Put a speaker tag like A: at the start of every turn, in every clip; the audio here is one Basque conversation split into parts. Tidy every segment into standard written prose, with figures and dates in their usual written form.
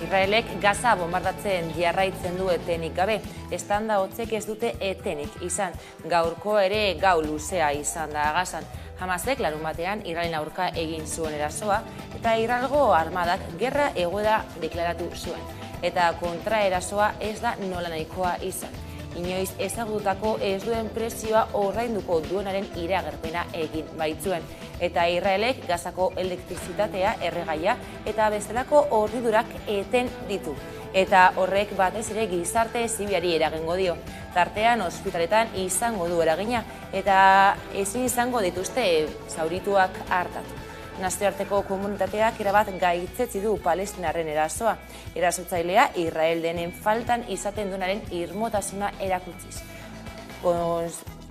A: Israelek Gaza bombardatzen jarraitzen du etenik gabe. Eztanda hotzek ez dute etenik izan. Gaurko ere gau luzea izan da Gazan. Hamasek larunbatean Israelen aurka egin zuen erasoa eta Israelgo armadak gerra egoera deklaratu zuen. Eta kontraerasoa ez da nolanahikoa izan. Inoiz ezagututako ez duen presioa ordainduko duenaren iragarpena egin baitzuen. Eta Israelek Gazako elektrizitatea, erregaia eta bestelako hornidurak eten ditu. Eta horrek batez ere gizarte zibilari eragingo dio. Tartean ospitaletan izango du eragina eta ezin izango dituzte zaurituak artatu. Nazioarteko komunitateak erabat gaitzetsi du Palestinarren erasoa. Erasotzailea Israel denen faltan izaten duenaren irmotasuna erakutsiz.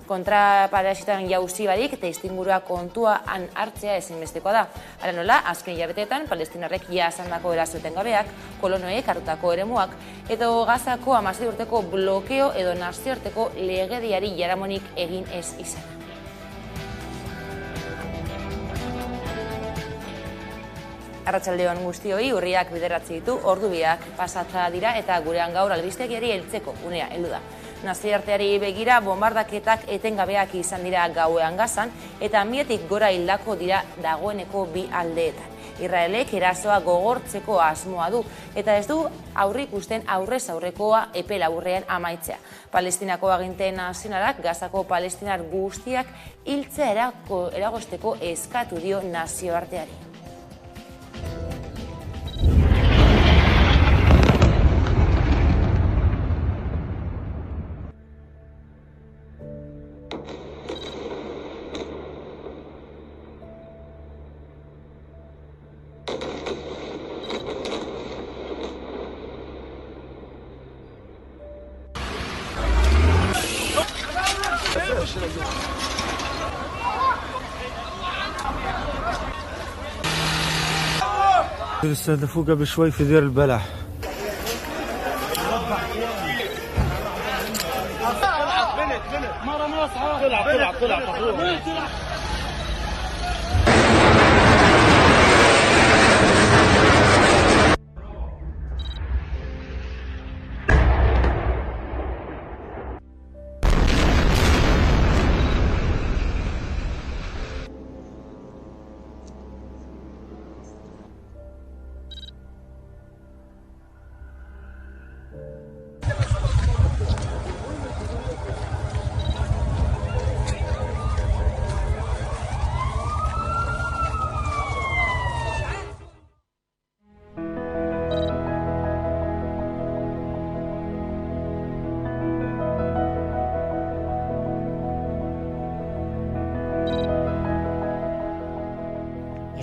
A: Kontraparasitan jauzi barik eta istingurua kontuan hartzea ezinbestekoa da. Hala nola, azken hilabeteetan Palestinarrek jasandako erasoeten gabeak, kolonoek hartutako eremuak, edo Gazako 16 urteko blokeo edo nazioarteko legediari jaramonik egin ez izan. Arratsaldeon guztioi, urriak bideratzi ditu, ordu biak pasatza dira eta gurean gaur albistegiari heltzeko unea heldu da. Nazioarteari begira bombardaketak etengabeak izan dira gauean Gazan eta 1000-tik gora hildako dira dagoeneko bi aldeetan. Israelek erasoa gogortzeko asmoa du eta ez du aurreikusten aurrez aurrekoa epe laburrean amaitzea. Palestinako aginte nazionalak Gazako palestinar guztiak hiltzea eragozteko eskatu dio nazioarteari.
B: يستهدفوك بشوي في دير البلح. مرة ناصحة طلع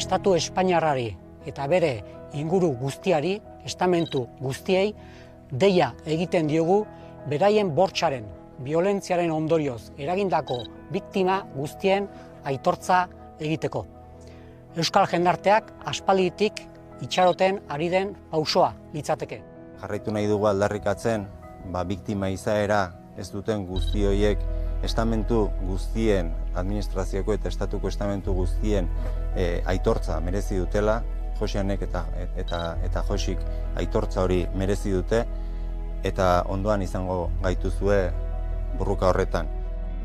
C: Estatu Espainiarrari eta bere inguru guztiari, estamentu guztiei, deia egiten diogu beraien bortxaren, biolentziaren ondorioz eragindako biktima guztien aitortza egiteko. Euskal jendarteak aspalditik itxaroten ari den pausoa litzateke.
D: Jarraitu nahi dugu aldarrikatzen, biktima izaera ez duten guzti horiek estamentu guztien, administrazioko eta estatuko estamentu guztien aitortza merezi dutela, Josianek eta Josik aitortza hori merezi dute, eta ondoan izango gaituzue burruka horretan.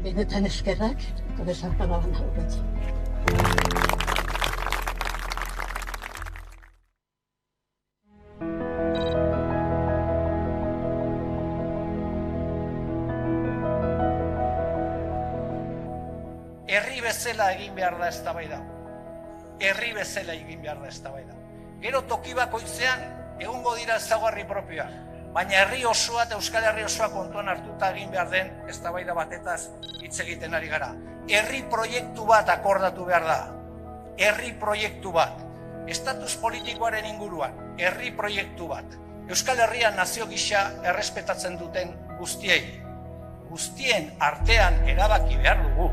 E: Benetan eskerrak, bezarkala bana horretzen.
F: Herri bezala egin behar da eztabaida. Herri bezala egin behar da eztabaida. Gero toki bakoitzean egongo dira ezaugarri propioak, baina herri osoa eta Euskal Herri osoa kontuan hartuta egin behar den eztabaida batetaz hitz egiten ari gara. Herri proiektu bat akordatu behar da. Herri proiektu bat. Estatus politikoaren inguruan, herri proiektu bat. Euskal Herria nazio gisa errespetatzen duten guztiei. Guztien artean erabaki behar dugu.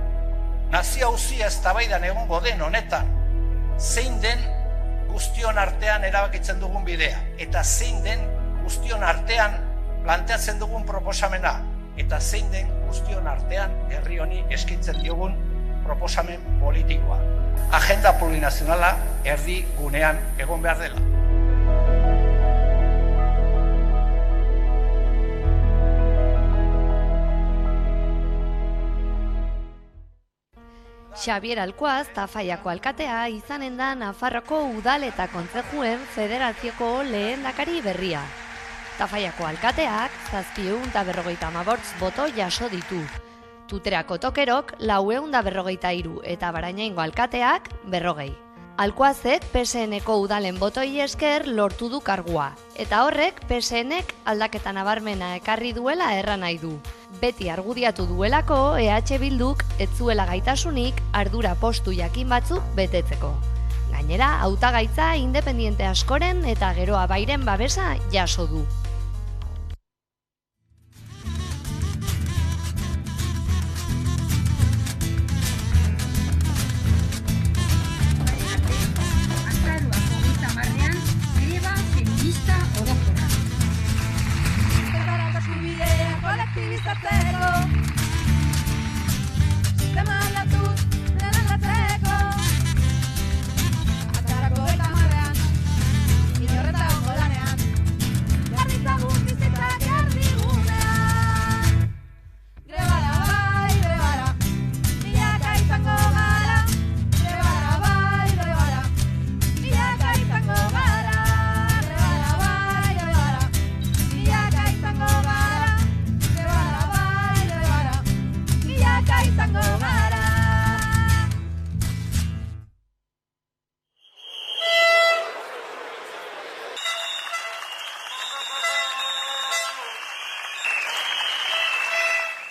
F: Nazio auzia eztabaidan egongo den honetan, zein den guztion artean erabakitzen dugun bidea, eta zein den guztion artean planteatzen dugun proposamena, eta zein den guztion artean herri honi eskaintzen diogun proposamen politikoa. Agenda plurinazionala erdi gunean egon behar dela.
G: Xabier Alkuaz, Tafaiako alkatea, izanen da Nafarroko udal eta kontzejuen federazioko lehendakari berria. Tafaiako alkateak 750 boto jaso ditu. Tuterako tokerok 453 eta Barainaingo alkateak 40. Alkuazek PSN-eko udalen botoi esker lortu du kargua, eta horrek PSN-ek aldaketa nabarmena ekarri duela erran nahi du. Beti argudiatu duelako EH Bilduk ez zuela gaitasunik ardura postu jakin batzuk betetzeko. Gainera, hautagaitza independiente askoren eta geroa bairen babesa jaso du.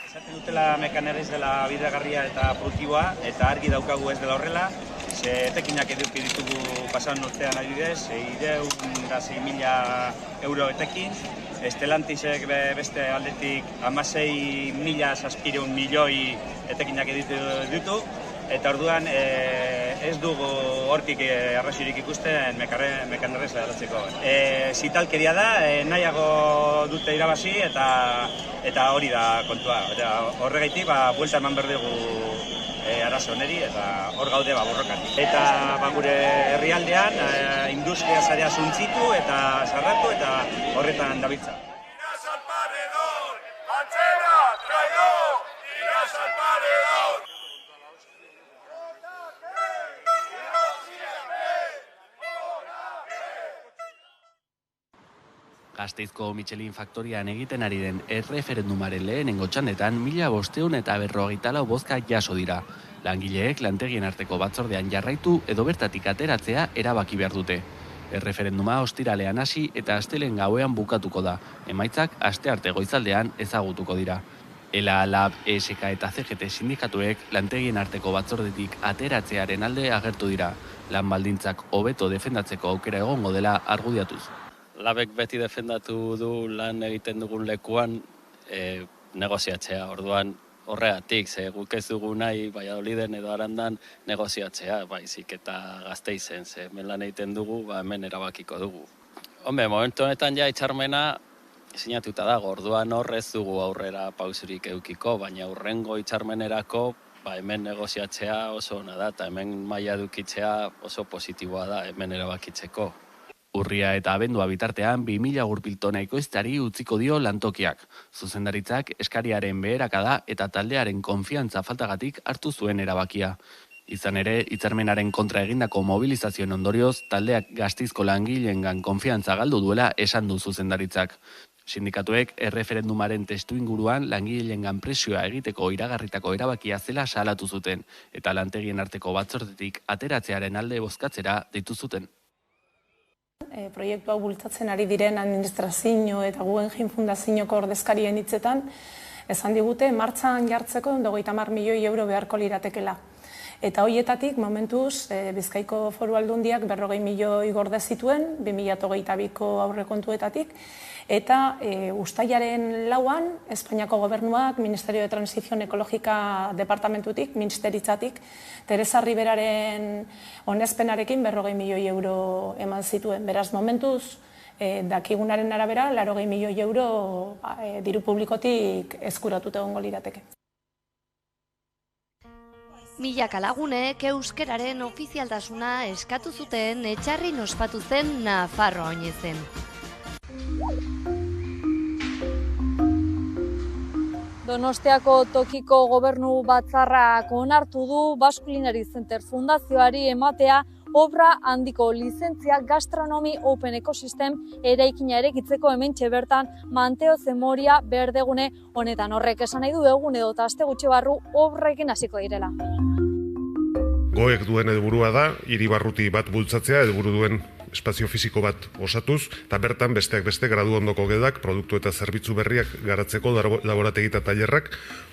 H: Esaten dutela Mekaneres dela bidegarria eta produktiboa, eta argi daukagu ez dela horrela, ze etekinak eduki ditugu pasadan urtean adibidez, 606.000 euro etekin, Estelantisek beste aldetik 16.700 milioi etekinak editu ditu, eta orduan ez dugu hortik arrazoirik ikusten Mekaneres aldatzeko. Zitalkeria da, nahiago dute irabazi eta hori da kontua. Horregaitik, buelta eman behar dugu arazo honeri eta hor gaude borrokan. Eta gure herrialdean industria sarea suntzitu eta sarratu eta horretan dabiltza.
I: Gasteizko Michelin faktorian egiten ari den erreferendumaren lehenengo txandetan 1554 bozka jaso dira. Langileek lantegien arteko batzordean jarraitu edo bertatik ateratzea erabaki behar dute. Erreferenduma ostiralean hasi eta astelehen gauean bukatuko da. Emaitzak astearte goizaldean ezagutuko dira. ELA, LAB, ESK eta CGT sindikatuek lantegien arteko batzordetik ateratzearen alde agertu dira. Lan baldintzak hobeto defendatzeko aukera egongo dela argudiatuz.
J: Labek beti defendatu du lan egiten dugun lekuan negoziatzea. Orduan horregatik, ze guk ez dugu nahi Valladoliden edo Arandan negoziatzea, baizik eta Gasteizen, ze hemen lan egiten dugu, hemen erabakiko dugu. Hombre, momentu honetan ja hitzarmena sinatuta dago, orduan horrez dugu aurrera pausurik edukiko, baina hurrengo hitzarmenerako hemen negoziatzea oso ona da, eta hemen maila edukitzea oso positiboa da, hemen erabakitzeko.
I: Urria eta abendua bitartean 2000 gurpiltona ekoizteari utziko dio lantokiak. Zuzendaritzak eskariaren beherakada eta taldearen konfiantza faltagatik hartu zuen erabakia. Izan ere, hitzarmenaren kontra egindako mobilizazioen ondorioz, taldeak Gasteizko langileengan konfiantza galdu duela esan du zuzendaritzak. Sindikatuek erreferendumaren testu inguruan langileengan presioa egiteko iragarritako erabakia zela salatu zuten, eta lantegien arteko batzordetik ateratzearen alde bozkatzera deitu zuten.
K: Proiektu hau bultzatzen ari diren administrazio eta Guggenheim Fundazioko ordezkarien hitzetan, esan digute martxan jartzeko 30 milioi euro beharko liratekela. Eta horietatik, momentuz, Bizkaiko Foru Aldundiak 40 milioi gorde zituen, 2022ko aurrekontuetatik, eta uztailaren 4an, Espainiako Gobernuak, Ministerio de Transición Ekologika Departamentutik, Ministeritzatik, Teresa Riberaren onezpenarekin 40 milioi euro eman zituen. Beraz, momentuz, dakigunaren arabera, 80 milioi euro diru publikotik eskuratuta egongo lirateke.
G: Milaka lagunek euskeraren ofizialtasuna eskatu zuten Etxarrin ospatu zen Nafarroa oinezen.
L: Donostiako tokiko gobernu batzarrak onartu du Basculinary Center Fundazioari ematea obra handiko lizentzia Gastronomy Open Ecosystem eraikina eraikitzeko hementxe bertan Manteo Zemoria berdegune honetan. Horrek esan nahi du egun edo eta aste gutxi barru obrekin hasiko direla.
M: Goek duen helburua da hiri barruti bat bultzatzea, helburu duen espazio fisiko bat osatuz, eta bertan besteak beste gradu ondoko gedak, produktu eta zerbitzu berriak garatzeko laborategi eta tailerrak,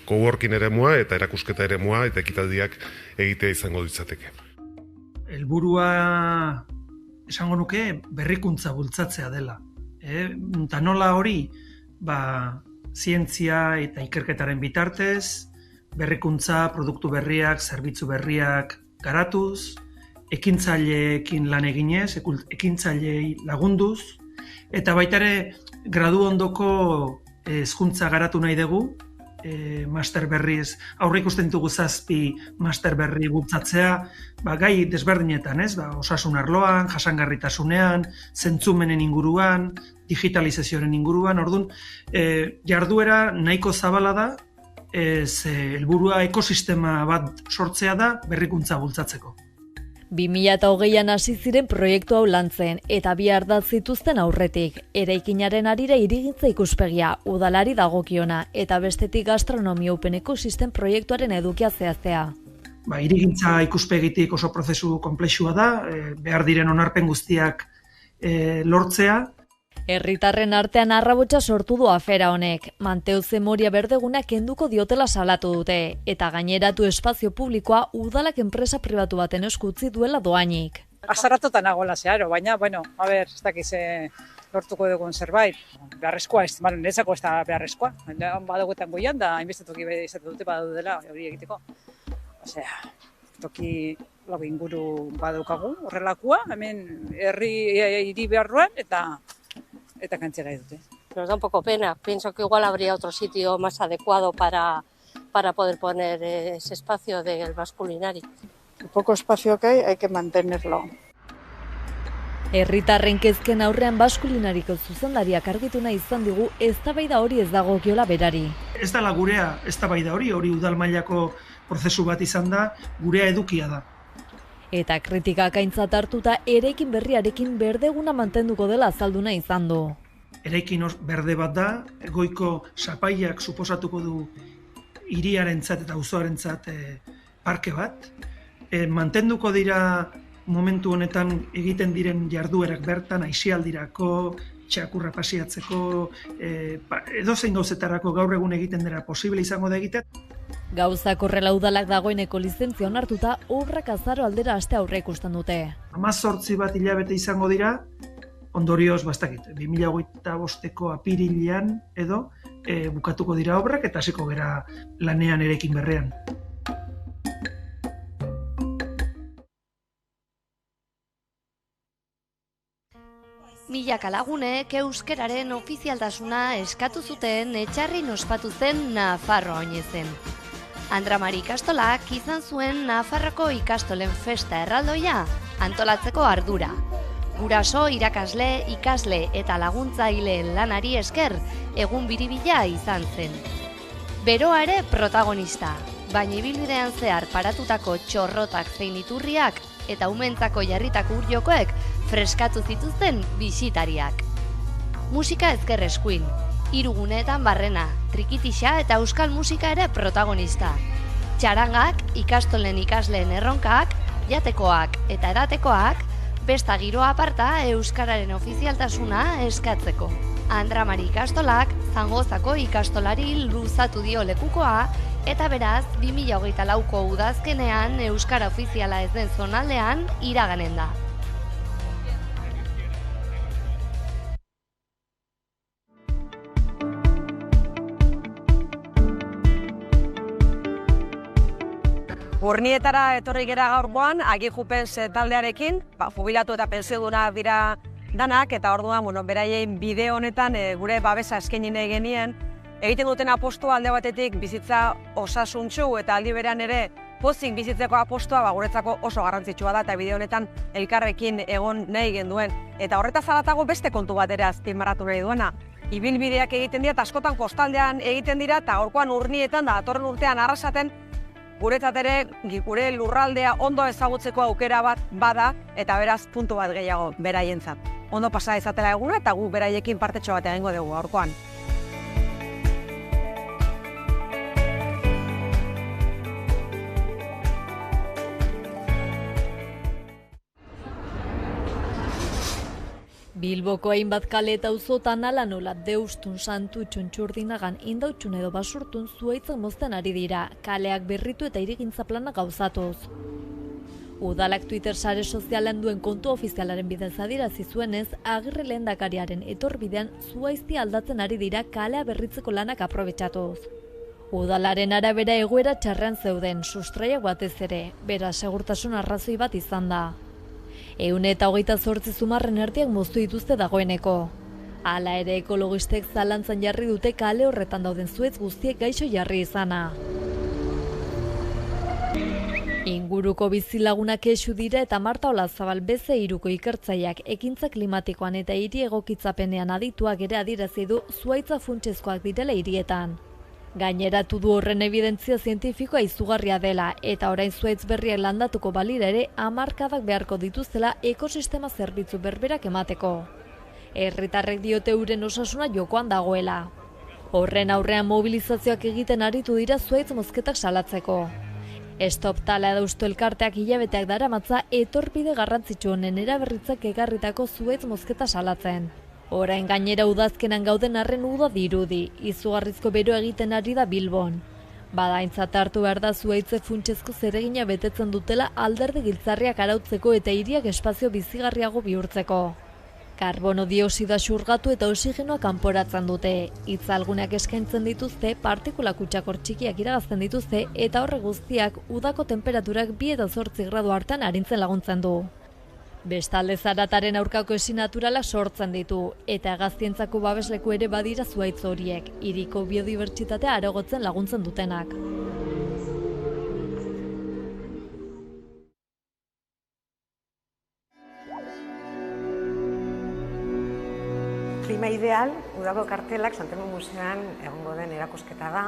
M: coworking eremua eta erakusketa eremua eta ekitaldiak egitea izango ditzateke.
N: Helburua esango nuke berrikuntza bultzatzea dela. Eta nola hori, zientzia eta ikerketaren bitartez, berrikuntza, produktu berriak, zerbitzu berriak garatuz, ekintzaileekin lan eginez, ekintzaileei lagunduz, eta baita ere gradu ondoko hezkuntza garatu nahi dugu, master berriz, aurre ikusten ditugu 7 master berri bultzatzea, gai desberdinetan, osasun arloan, jasangarritasunean, zentzumenen inguruan, digitalizazioaren inguruan, orduan, jarduera nahiko zabala da, helburua ekosistema bat sortzea da berrikuntza bultzatzeko.
L: 2008an hasi ziren proiektu hau lantzen eta bi ardatz zituzten aurretik, eraikinaren arira hirigintza ikuspegia, udalari dagokiona eta bestetik Gastronomy Open Ecosystem proiektuaren edukia zehaztea.
N: Hirigintza ikuspegitik oso prozesu konplexua da, behar diren onarpen guztiak lortzea.
L: Herritarren artean arrabotsa sortu du afera honek. Manteo Zemoria berdeguna kenduko diotela salatu dute eta gaineratu espazio publikoa udalak enpresa pribatu baten esku utzi duela doainik.
O: Azarratuta nagoela zeharo, baina, ez dakiz lortuko dugun zerbait. Beharrezkoa, niretzako ez da beharrezkoa. Baduguetan goian da, hainbestetuki izate dute badudela hori egiteko. Toki inguru badukagu, horrelakoa, hemen hiri beharruan eta kantzera dute.
P: Nos da un poco pena. Pienso que igual habría otro sitio más adecuado para poder poner ese espacio del Basculinary.
Q: El poco espacio que hay que mantenerlo.
L: Herritarren kezken aurrean Basculinariko zuzendariak argitu nahi izan digu eztabaida hori ez dagokiola berari.
N: Ez dela gurea eztabaida hori udal mailako prozesu bat izan da, gurea edukia da.
L: Eta kritikak aintzat hartuta eraikin berriarekin berdeguna mantenduko dela azalduna izan du.
N: Eraikin berde bat da, goiko sapaiak suposatuko du hiriarentzat eta auzoarentzat parke bat. Mantenduko dira momentu honetan egiten diren jarduerak bertan, aisialdirako, txakurra pasiatzeko, edozein gauzetarako gaur egun egiten dira posible izango da egiten.
L: Gauzak horrela udalak dagoeneko lizentzia onartuta, obrak azaro aldera aste aurre ikusten dute.
N: 18 bat hilabete izango dira, ondorioz, 2025ko apirilean edo bukatuko dira obrak eta hasiko gera lanean eraikin berrean.
G: Milaka lagunek euskeraren ofizialtasuna eskatu zuten etxarrin ospatu zen Nafarroa oinezen. Andra Mari ikastolak izan zuen Nafarroko ikastolen festa erraldoia antolatzeko ardura. Guraso, irakasle, ikasle eta laguntzaileen lanari esker egun biribila izan zen. Beroa ere protagonista, baina ibilbidean zehar paratutako txorrotak zein iturriak eta umentzako jarritako urjokoek freskatu zituzten bisitariak. Musika ezker eskuin, 3 guneetan barrena, trikitixa eta euskal musika ere protagonista. Txarangak, ikastolen ikasleen erronkak, jatekoak eta edatekoak, besta giroa aparta euskararen ofizialtasuna eskatzeko. Andra Mari ikastolak Zangozako ikastolari luzatu dio lekukoa eta beraz 2024ko udazkenean euskara ofiziala ez den zonaldean iraganen da.
R: Urnietara etorri gera gaurkoan, Agijupens taldearekin, jubilatu eta pentsioduna dira danak, eta orduan, beraien bideo honetan gure babesa eskaini nahi genien, egiten duten apostua alde batetik bizitza osasuntsu eta aldi berean ere pozik bizitzeko apostua guretzako oso garrantzitsua da eta bideo honetan elkarrekin egon nahi genduen. Eta horretaz haratago beste kontu bat ere azpimarratu nahi duena. ibilbideak egiten dira, eta askotan kostaldean egiten dira, eta gaurkoan urnietan da datorren urtean Arrasaten guretzat ere gure lurraldea ondo ezagutzeko aukera bat bada, eta beraz puntu bat gehiago beraientzat. Ondo pasa izatela eguna eta gu beraiekin partetxo bat egingo dugu gaurkoan.
L: Bilboko hainbat kale eta auzotan ala nola Deustun, Santu, Txontxurdinagan, Indautxun edo Basurtun zuhaitzak mozten ari dira, kaleak berritu eta hirigintza plana gauzatuz. Udalak Twitter sare sozialean duen kontu ofizialaren bidez adierazi zuenez, Agirre lehendakariaren etorbidean zuhaiztia aldatzen ari dira kalea berritzeko lanak aprobetxatuz. Udalaren arabera egoera txarrean zeuden, sustraiak batez ere, bera segurtasun arrazoi bat izan da. 128 zumarren erdiak moztu dituzte dagoeneko. Hala ere ekologistek zalantzan jarri dute kale horretan dauden zuhaitz guztiek gaixo jarri izana. Inguruko bizilagunak kexu dira eta Marta Olazabal beze iruko ikertzaileak ekintza klimatikoan eta hiri egokitzapenean adituak ere adierazi du zuhaitza funtsezkoak direla hirietan. Gaineratu du horren evidentzia zientifikoa izugarria dela eta orain zuhaitz berriak landatuko balira ere hamarkadak beharko dituztela ekosistema zerbitzu berberak emateko. Herritarrek diote euren osasuna jokoan dagoela. Horren aurrean mobilizazioak egiten aritu dira zuhaitz mozketak salatzeko. Stop Tala Deustu elkarteak hilabeteak daramatza etorpide garrantzitsu honen eraberritzak egarritako zuhaitz mozketa salatzen. Orain gainera udazkenan gauden arren uda dirudi, izugarrizko bero egiten ari da Bilbon. Badaintzat hartu behar da zuhaitze funtsezko zeregina betetzen dutela alderdi giltzarriak arautzeko eta hiriak espazio bizigarriago bihurtzeko. Karbono dioxidoa xurgatu eta oxigenoa kanporatzen dute. Itzalguneak eskaintzen dituzte, partikula kutxakor txikiak iragazten dituzte eta horre guztiak udako temperaturak 2 eta 8 gradu hartan arintzen laguntzen du. Bestalde zarataren aurkako esi naturalak sortzen ditu, eta hegaztientzako babesleku ere badira zuhaitz horiek, hiriko biodibertsitatea areagotzen laguntzen dutenak.
S: Klima ideal, udako kartelak Santelmo Museoan egongo den erakusketa da,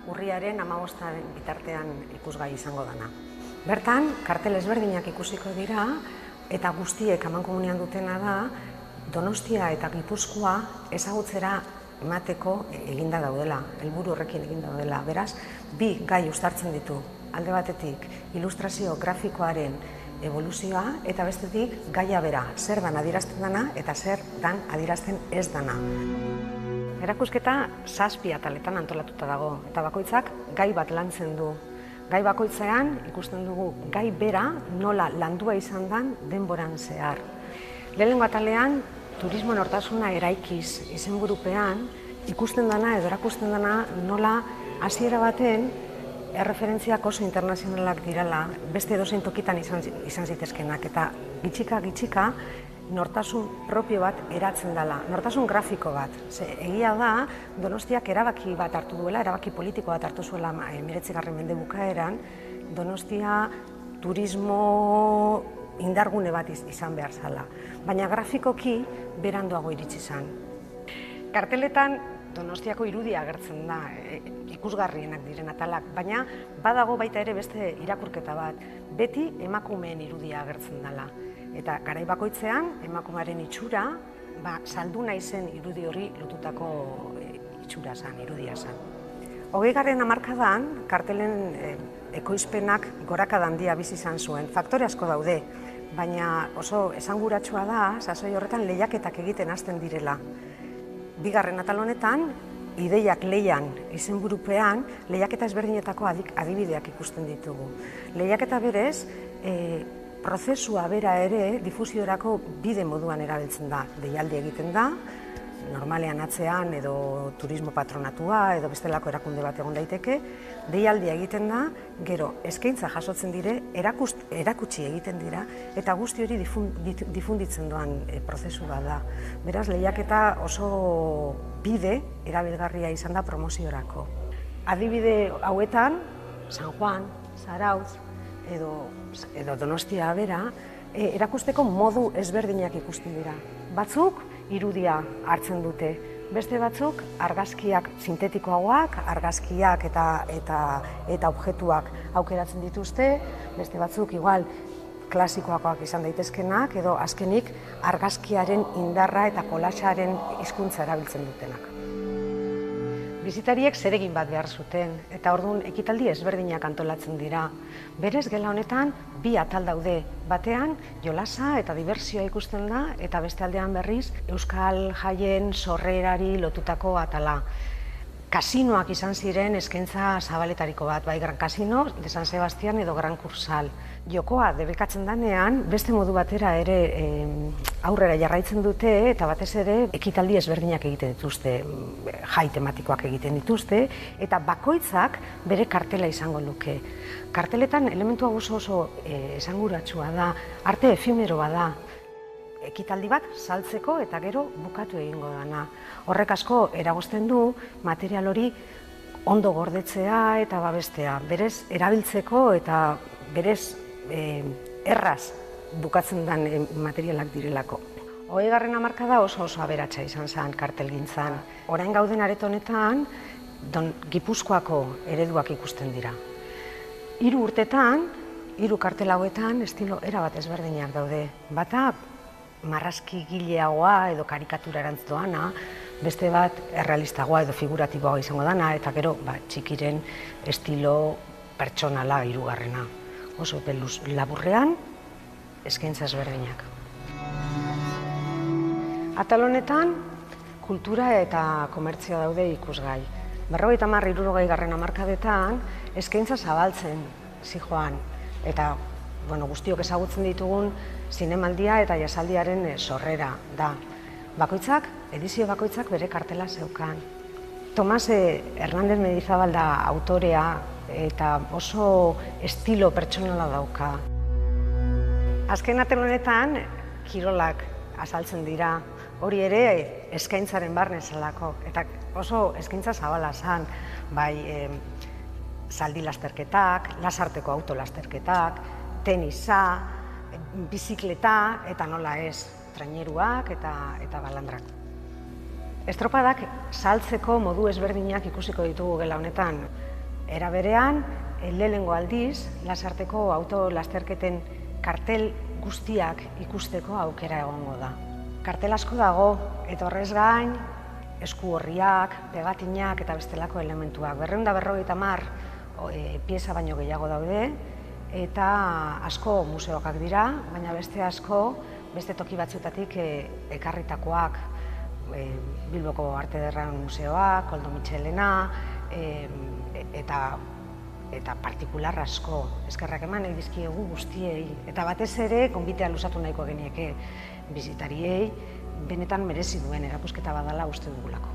S: urriaren 15 bitartean ikusgai izango dana. Bertan, kartel ezberdinak ikusiko dira, eta guztiek amankomunean dutena da, Donostia eta Gipuzkoa ezagutzera emateko eginda daudela, helburu horrekin eginda daudela. Beraz, bi gai uztartzen ditu, alde batetik ilustrazio grafikoaren evoluzioa eta bestetik gaia bera, zer dan adierazten dana eta zer dan adierazten ez dana. Erakusketa 7 ataletan antolatuta dago eta bakoitzak gai bat lantzen du. Gai bakoitzean ikusten dugu gai bera nola landua izan den denboran zehar. Lehenengo atalean, turismo nortasuna eraikiz izenburupean ikusten dana edo erakusten dana nola hasiera baten erreferentziak oso internazionalak direla, beste edozein tokitan izan zitezkenak eta gitxika nortasun propio bat eratzen dela, nortasun grafiko bat. Egia da, Donostiak erabaki bat hartu duela, erabaki politiko bat hartu zuela 19. mende bukaeran, Donostia turismo indargune bat izan behar zala. Baina grafikoki beranduago iritsi zen. Karteletan Donostiako irudia agertzen da, ikusgarrienak diren atalak, baina badago baita ere beste irakurketa bat, beti emakumeen irudia agertzen dela. Eta garai bakoitzean, emakumearen itxura, saldu naizen irudi hori lotutako itxura zen, irudia zen. 20. hamarkadan, kartelen ekoizpenak gorakada handia bizi izan zuen. Faktore asko daude, baina oso esanguratsua da, sasoi horretan lehiaketak egiten hasten direla. 2. atal honetan, ideiak leian izenburupean, lehiaketa ezberdinetako adibideak ikusten ditugu. Lehiaketa berez, prozesua bera ere difusiorako bide moduan erabiltzen da. Deialdi egiten da, normalean atzean edo turismo patronatua edo bestelako erakunde bat egon daiteke, deialdia egiten da, gero eskaintza jasotzen dire, erakutsi egiten dira eta guzti hori difunditzen doan prozesu bat da. Beraz, lehiaketa oso bide erabilgarria izan da promoziorako. Adibide hauetan, San Juan, Zarautz, edo Donostia bera, erakusteko modu ezberdinak ikusten dira. Batzuk irudia hartzen dute, Beste batzuk argazkiak sintetikoagoak, argazkiak eta objektuak aukeratzen dituzte, beste batzuk igual klasikoakoak izan daitezkenak, edo azkenik argazkiaren indarra eta kolaxaren hizkuntza erabiltzen dutenak. Bisitariek zeregin bat behar zuten, eta orduan ekitaldi ezberdinak antolatzen dira. Berez, gela honetan, bi atal daude. Batean, jolasa eta dibertsioa ikusten da, eta beste aldean berriz, euskal jaien sorrerari lotutako atala. Kasinoak izan ziren eskaintza zabaletariko bat, bai Gran Kasino, de San Sebastián edo Gran Kursal. Jokoa debekatzen danean, beste modu batera ere aurrera jarraitzen dute, eta batez ere ekitaldi ezberdinak egiten dituzte, jai tematikoak egiten dituzte, eta bakoitzak bere kartela izango luke. Karteletan elementua oso esanguratsua da, arte efemeroa da. Ekitaldi bat saltzeko eta gero bukatu egingo dana. Horrek asko eragozten du material hori ondo gordetzea eta babestea. Berez erabiltzeko eta berez erraz bukatzen den materialak direlako. 20. hamarkada oso aberatsa izan zen kartelgintzan. Orain gauden areto honetan Gipuzkoako ereduak ikusten dira. 3 urtetan, 3 kartel hauetan estilo erabat ezberdinak daude. Bata marrazki gileagoa edo karikaturarantz doana, beste bat errealistagoa edo figuratiboa izango dana, eta gero txikiren estilo pertsonala 3. Oso peluz laburrean, eskaintza ezberdinak. Atal honetan, kultura eta komertzioa daude ikusgai. 50-60 hamarkadetan, eskaintza zabaltzen zijoan, eta guztiok ezagutzen ditugun zinemaldia eta jasaldiaren sorrera da. Edizio bakoitzak bere kartela zeukan. Tomas Hernández Mendizabal da autorea eta oso estilo pertsonala dauka. Azken atal honetan, kirolak azaltzen dira. Hori ere eskaintzaren barne zelako, eta oso eskaintza zabala zen, bai zaldi lasterketak, lasarteko autolasterketak, tenisa, bizikleta eta nola ez, traineruak eta balandrak. Estropadak saltzeko modu ezberdinak ikusiko ditugu gela honetan. Era berean, lehenengo aldiz, lasarteko autolasterketen kartel guztiak ikusteko aukera egongo da. Kartel asko dago, eta horrez gain, esku horriak, pegatinak eta bestelako elementuak. 250 pieza baino gehiago daude, eta asko museoak dira, baina beste asko, beste toki batzuetatik ekarritakoak, Bilboko Arte Ederren Museoak, Koldo Mitxelena, eta partikular asko. Eskerrak eman nahi dizkiegu guztiei, eta batez ere, gonbitea luzatu nahiko genieke bisitariei, benetan merezi duen erakusketa badala uste dugulako.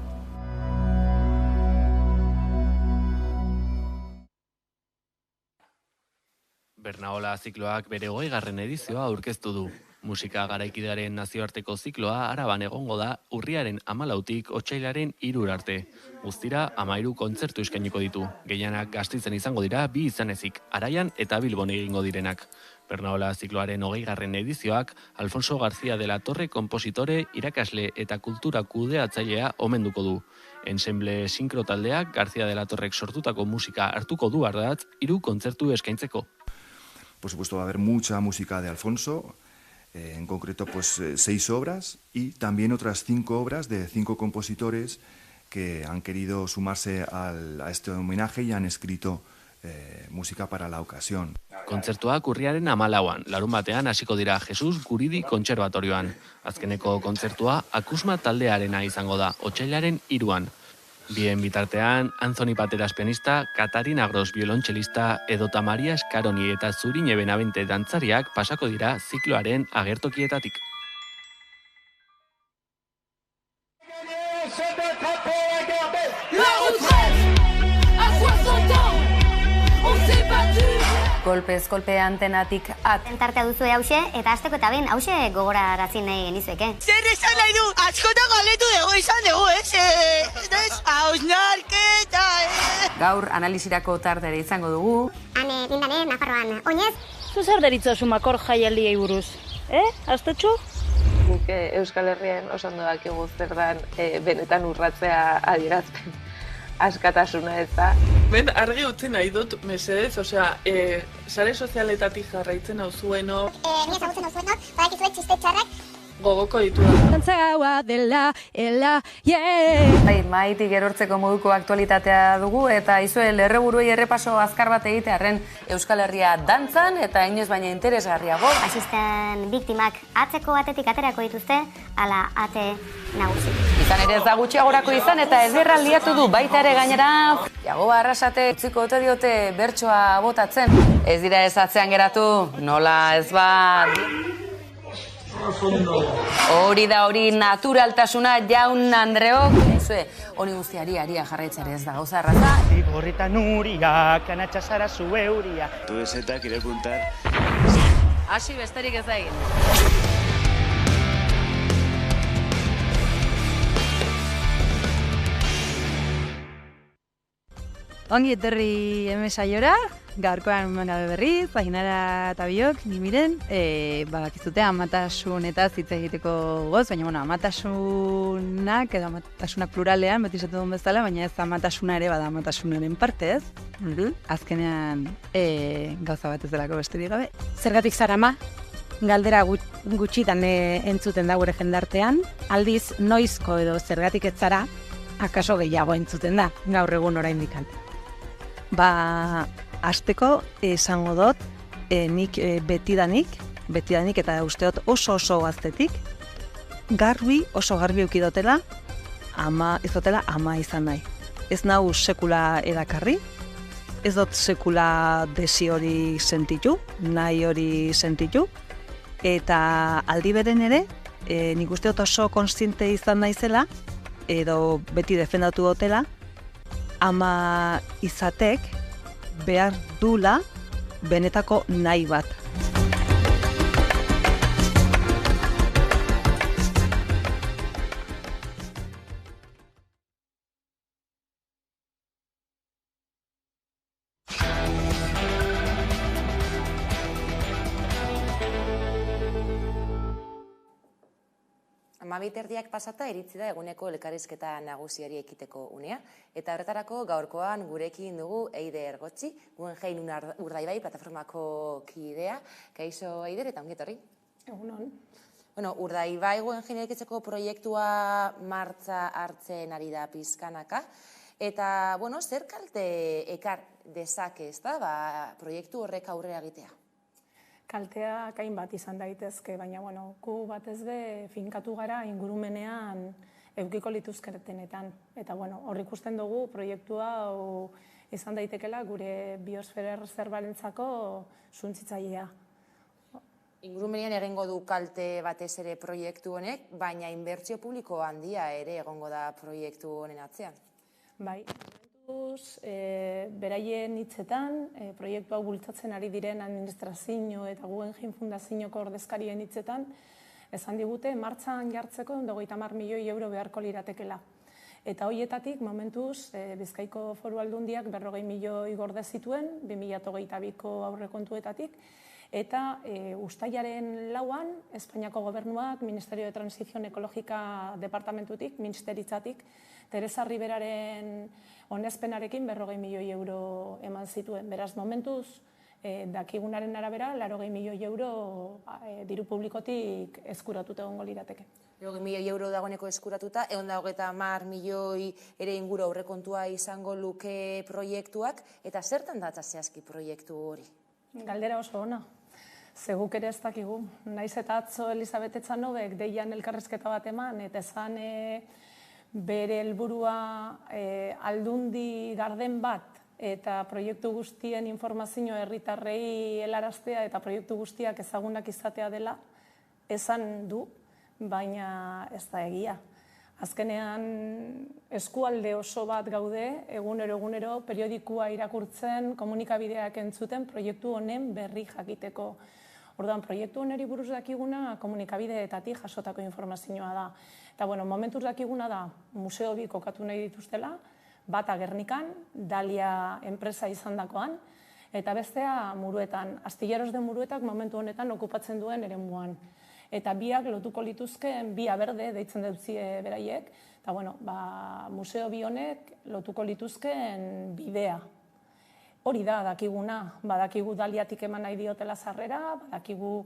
I: Bernaola zikloak bere 20. edizioa aurkeztu du. Musika garaikidearen nazioarteko zikloa Araban egongo da urriaren 14tik otsailaren 3 arte. Guztira 13 kontzertu eskainiko ditu. Gehienak Gasteizen izango dira 2 izanezik, Araian eta Bilbon egingo direnak. Bernaola zikloaren 20. edizioak Alfonso García de la Torre konpositore, irakasle eta kultura kudeatzailea omenduko du. Ensemble sinkro taldeak García de la Torrek sortutako musika hartuko du ardatz 3 kontzertu eskaintzeko.
T: Por supuesto va a haber mucha música de Alfonso, en concreto 6 obras y también otras 5 obras de 5 compositores que han querido sumarse a este homenaje y han escrito música para la ocasión.
I: Kontzertuak urriaren 14an, larunbatean hasiko dira Jesus Guridi Kontserbatorioan. Azkeneko kontzertua Akusma taldearena izango da, otsailaren 3an. Bien bitartean, Anthony Pateras pianista, Katarina Gros violontxelista, edota Maria Eskaroni eta Zurine Benavente dantzariak pasako dira zikloaren agertokietatik.
U: Golpez kolpe antenatik
V: Tartea duzu hause, eta azteko eta ben hause gogorarazi nahi genizueke.
W: Zer esan nahi du, askota galetu dugu izan dugu, hausnarketa,
U: Gaur analizirako tartere izango dugu.
V: Hane, bindane, Nafarroan, oinez?
X: Zu zer deritzozu makor jaialdiei buruz, Aztetxo?
A: Guk Euskal Herrian oso ondo dakigu zer dan benetan urratzea adierazpen askatasuna ez da.
B: Ben argi utzi nahi dut, mesedez, osea, sare sozialetatik jarraitzen hau zuenok.
W: Ni ezagutzen hau zuenok, badakizue txiste txarrak.
B: Gogoko ditu da.
C: Dantzaua dela, yeah!
U: Bai, maitik erortzeko moduko aktualitatea dugu eta izue lerreburuei errepaso azkar bat egitearren Euskal Herria dantzan eta inoiz baina interesgarriago.
V: Faxisten biktimak atzeko batetik aterako dituzte, ala ate nagusi.
U: Izan ere ez da gutxiagorako izan eta ederra liatu du baita ere gainera. Jagoba Arrasate utziko ote diote bertsoa botatzen. Ez dira ez atzean geratu, nola ez bat... Hori da hori naturaltasuna Jaun Andreok. Ezue, hori guztiari aria jarraitzare ez da gauza erraza.
X: Gorritan uria, kanatxa zara zu euria.
Y: Tu ezetak irepuntar.
U: Hasi besterik ez da egin.
C: Ongi etorri emesaiora, gaurkoan gabe berriz, Ainara eta biok, ni miren, bakizute amatasunetaz hitz egiteko goz, baina amatasunak edo amatasunak pluralean, beti esatu duen bezala, baina ez amatasuna ere bada amatasunaren parte, ez? Azkenean gauza bat ez delako besterik gabe.
Z: Zergatik zara ama? Galdera gutxitan entzuten da gure jendartean, aldiz noizko edo zergatik ez zara, akaso gehiago entzuten da, gaur egun oraindik.
C: Hasteko esango dut, nik betidanik eta usteot oso gaztetik, oso garbi eukidotela, ez dutela ama izan nahi. Ez nau sekula edakarri, ez dut sekula desi hori sentitu, nahi hori sentitu, eta aldi beren ere, nik usteot oso konstiente izan naizela, edo beti defendatu dutela, ama izatek behar dula benetako nahi bat.
U: Amabiterdiak pasata iritsi da eguneko elkarrizketa nagusiari ekiteko unea, eta horretarako gaurkoan gurekin dugu Eider Gotxi, Guggenheim Urdaibai plataformako kidea. Kaixo Eider, eta ongi etorri?
K: Egunon.
U: Urdaibai Guggenheim ekitzeko proiektua martza hartzen ari da pizkanaka, eta zer kalte ekar dezake, ez da, proiektu horrek aurrera egitea?
K: Kalteak hainbat izan daitezke, baina gu batez be finkatu gara ingurumenean eukiko lituzketenetan. Eta hor ikusten dugu proiektua izan daitekela gure biosfera erreserbarentzako suntsitzailea.
U: Ingurumenean egingo du kalte batez ere proiektu honek, baina inbertsio publiko handia ere egongo da proiektu honen atzean.
K: Bai. Beraien hitzetan, proiektu hau bultzatzen ari diren administrazio eta Guggenheim Fundazioko ordezkarien hitzetan, esan digute martxan jartzeko 150 milioi euro beharko liratekela. Eta horietatik, momentuz, Bizkaiko Foru Aldundiak 40 milioi gorde zituen, 2022ko aurrekontuetatik, eta uztailaren 4an, Espainiako Gobernuak, Ministerio de Transición Ekologika Departamentutik, ministeritzatik, Teresa Riberaren onezpenarekin 40 milioi euro eman zituen. Beraz, momentuz, dakigunaren arabera, 80 milioi euro diru publikotik eskuratuta egongo lirateke.
U: 40 milioi euro dagoeneko eskuratuta, 130 milioi ere inguru aurrekontua izango luke proiektuak, eta zertan datza zehazki proiektu hori?
K: Galdera oso ona. Zeguk ere ez dakigu. Naiz eta atzo Elizabeth Etxanobek deian elkarrizketa bat eman, eta esan bere helburua aldundi garden bat eta proiektu guztien informazio herritarrei helaraztea eta proiektu guztiak ezagunak izatea dela, esan du, baina ez da egia. Azkenean eskualde oso bat gaude, egunero periodikua irakurtzen, komunikabideak entzuten proiektu honen berri jakiteko. Orduan, proiektu honeri buruz dakiguna komunikabideetatik jasotako informazioa da. Eta, momentuz dakiguna da, museo bi kokatu nahi dituztela, bata Gernikan, Dalia enpresa izandakoan, eta bestea Muruetan. Astilleros de Muruetak momentu honetan okupatzen duen eremuan. eta biak lotuko lituzken, bia berde deitzen dutzie beraiek, eta bueno, museo bi honek lotuko lituzken bidea. Hori da dakiguna, badakigu Daliatik eman nahi diotela sarrera, badakigu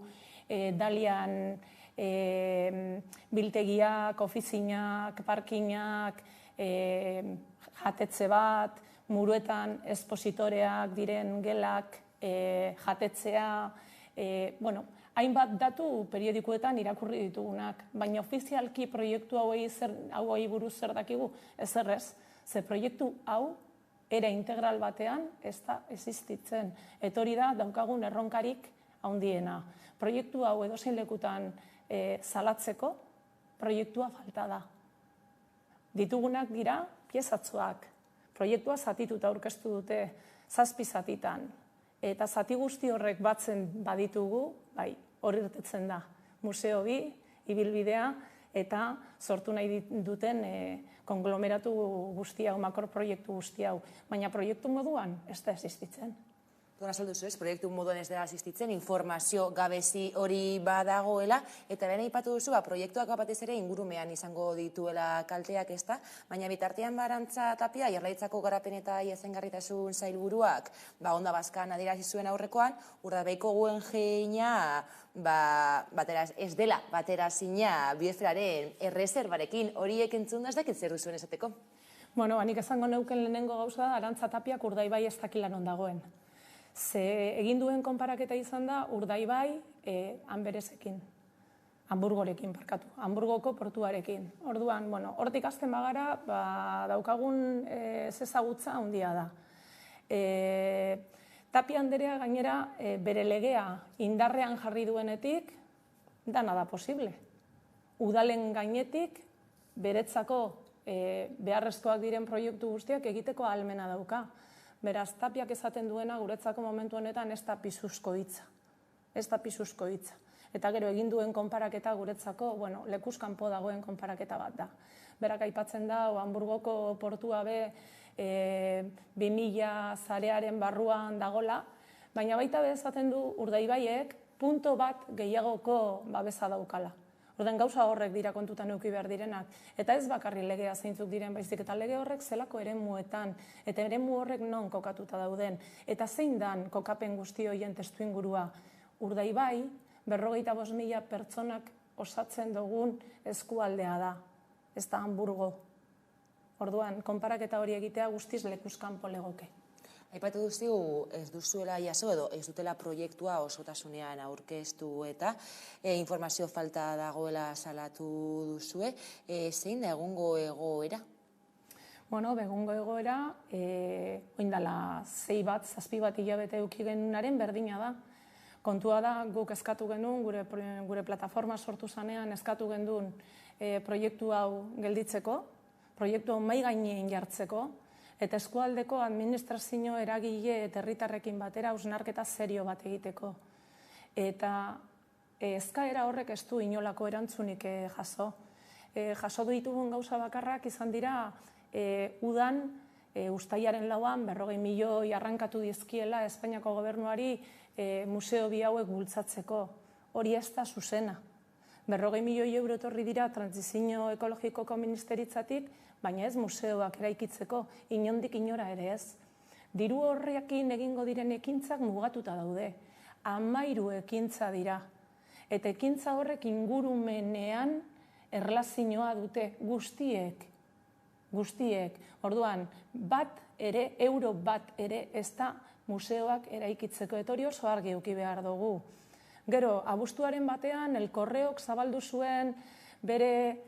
K: Dalian biltegiak, ofizinak, parkinak, jatetze bat, muruetan espositoreak diren gelak jatetzea, hainbat datu periodikoetan irakurri ditugunak, baina ofizialki proiektu hauei buruz zer dakigu, ezerrez, ze proiektu hau era integral batean ez da existitzen. Eta hori da daukagun erronkarik handiena. Proiektu hau edozein lekutan salatzeko, proiektua falta da. Ditugunak dira piezatxoak. Proiektua zatituta aurkeztu dute 7 zatitan. Eta zati guzti horrek batzen baditugu, hori irtetzen da. Museo bi, ibilbidea, eta sortu nahi duten konglomeratu guzti hau, makroproiektu guzti hau. Baina proiektu moduan ez da existitzen.
U: Dona salduzu ez, proiektu moduan ez da existitzen, informazio gabezi hori badagoela, eta bera ipatu duzu, proiektuak batez ere ingurumean izango dituela kalteak ez da, baina bitartean Arantza Tapia, Jaurlaritzako garapen eta jasangarritasun sailburuak, Onda Baskan adierazi zuen aurrekoan, Urdaibaiko Guggenheima ez dela baterazina biosferaren erreserbarekin, horiek entzunda ez dakit zer duzuen esateko?
K: Bueno, nik esango neuken lehenengo gauza da, Arantza Tapiak Urdaibai ez dakilan ondagoen. Ze egin duen konparaketa izan da Urdaibai Anberezekin, Hamburgorekin parkatu, Hamburgoko portuarekin. Orduan, hortik hasten bagara, daukagun ezagutza handia da. Tapia anderea gainera bere legea indarrean jarri duenetik, dana da posible. Udalen gainetik, beretzako beharrezkoak diren proiektu guztiak egiteko ahalmena dauka. Beraz, Tapiak esaten duena guretzako momentu honetan ez da pisuzko hitza. Ez da pisuzko hitza. Eta gero egin duen konparaketa guretzako, lekuz kanpo dagoen konparaketa bat da. Berak aipatzen da, Hamburgoko portua be 2000 zarearen barruan dagola, baina baita be esaten du Urdaibaiek punto bat gehiagoko babesa daukala. Orduan gauza horrek dira kontutan eduki behar direnak. Eta ez bakarri legea zeintzuk diren baizik, eta lege horrek zelako eremuetan, eta eremu horrek non kokatuta dauden. Eta zein dan kokapen guzti horien testuingurua. Urdaibai, 55.000 pertsonak osatzen dugun eskualdea da. Ez da Hamburgo. Orduan, konparaketa hori egitea guztiz lekuz kanpo legoke.
U: Aipatu duzu ez duzuela jaso edo ez dutela proiektua osotasunean aurkeztu eta informazio falta dagoela salatu duzue. Zein da egungo egoera?
K: Egungo egoera, oindala 7 hilabete eduki genunaren berdina da. Kontua da, guk eskatu genuen, gure plataforma sortu zanean eskatu genuen proiektu hau gelditzeko, proiektu hau mai gainean jartzeko, eta eskualdeko administrazio eragile eta herritarrekin batera hausnarketa serio bat egiteko. Eta eskaera horrek ez du inolako erantzunik jaso. Jaso ditugun gauza bakarrak izan dira udan, uztailaren 4an, 40 milioi arrankatu dizkiela Espainiako gobernuari museo bi hauek bultzatzeko. Hori ez da zuzena. 40 milioi euro etorri dira transizio ekologikoko ministeritzatik, baina ez museoak eraikitzeko, inondik inora ere ez. Diru horrekin egingo diren ekintzak mugatuta daude. 13 ekintza dira. Eta ekintza horrek ingurumenean erlazioa dute guztiek. Orduan, euro bat ere ez da museoak eraikitzeko. Eta hori oso argi eduki behar dugu. Gero, abuztuaren batean, El Correok zabaldu zuen bere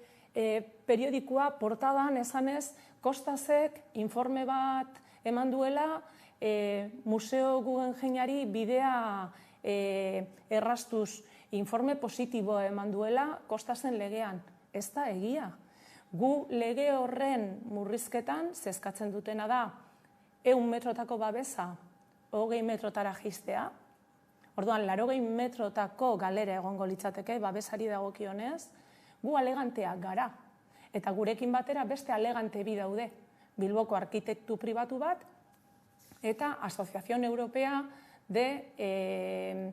K: periodikoa portadan esanez, Kostasek informe bat eman duela Museo Guggenheimari bidea errastuz, informe positiboa eman duela Kostasen legean. Ez da egia. Gu lege horren murrizketan, zeskatzen dutena da, 100 metrotako babesa, 20 metrotara jistea. Orduan, 80 metrotako galera egongo litzateke, babesari dagokionez, gu aleganteak gara. Eta gurekin batera beste alegante bi daude. Bilboko arkitektu pribatu bat, eta Asociación Europea de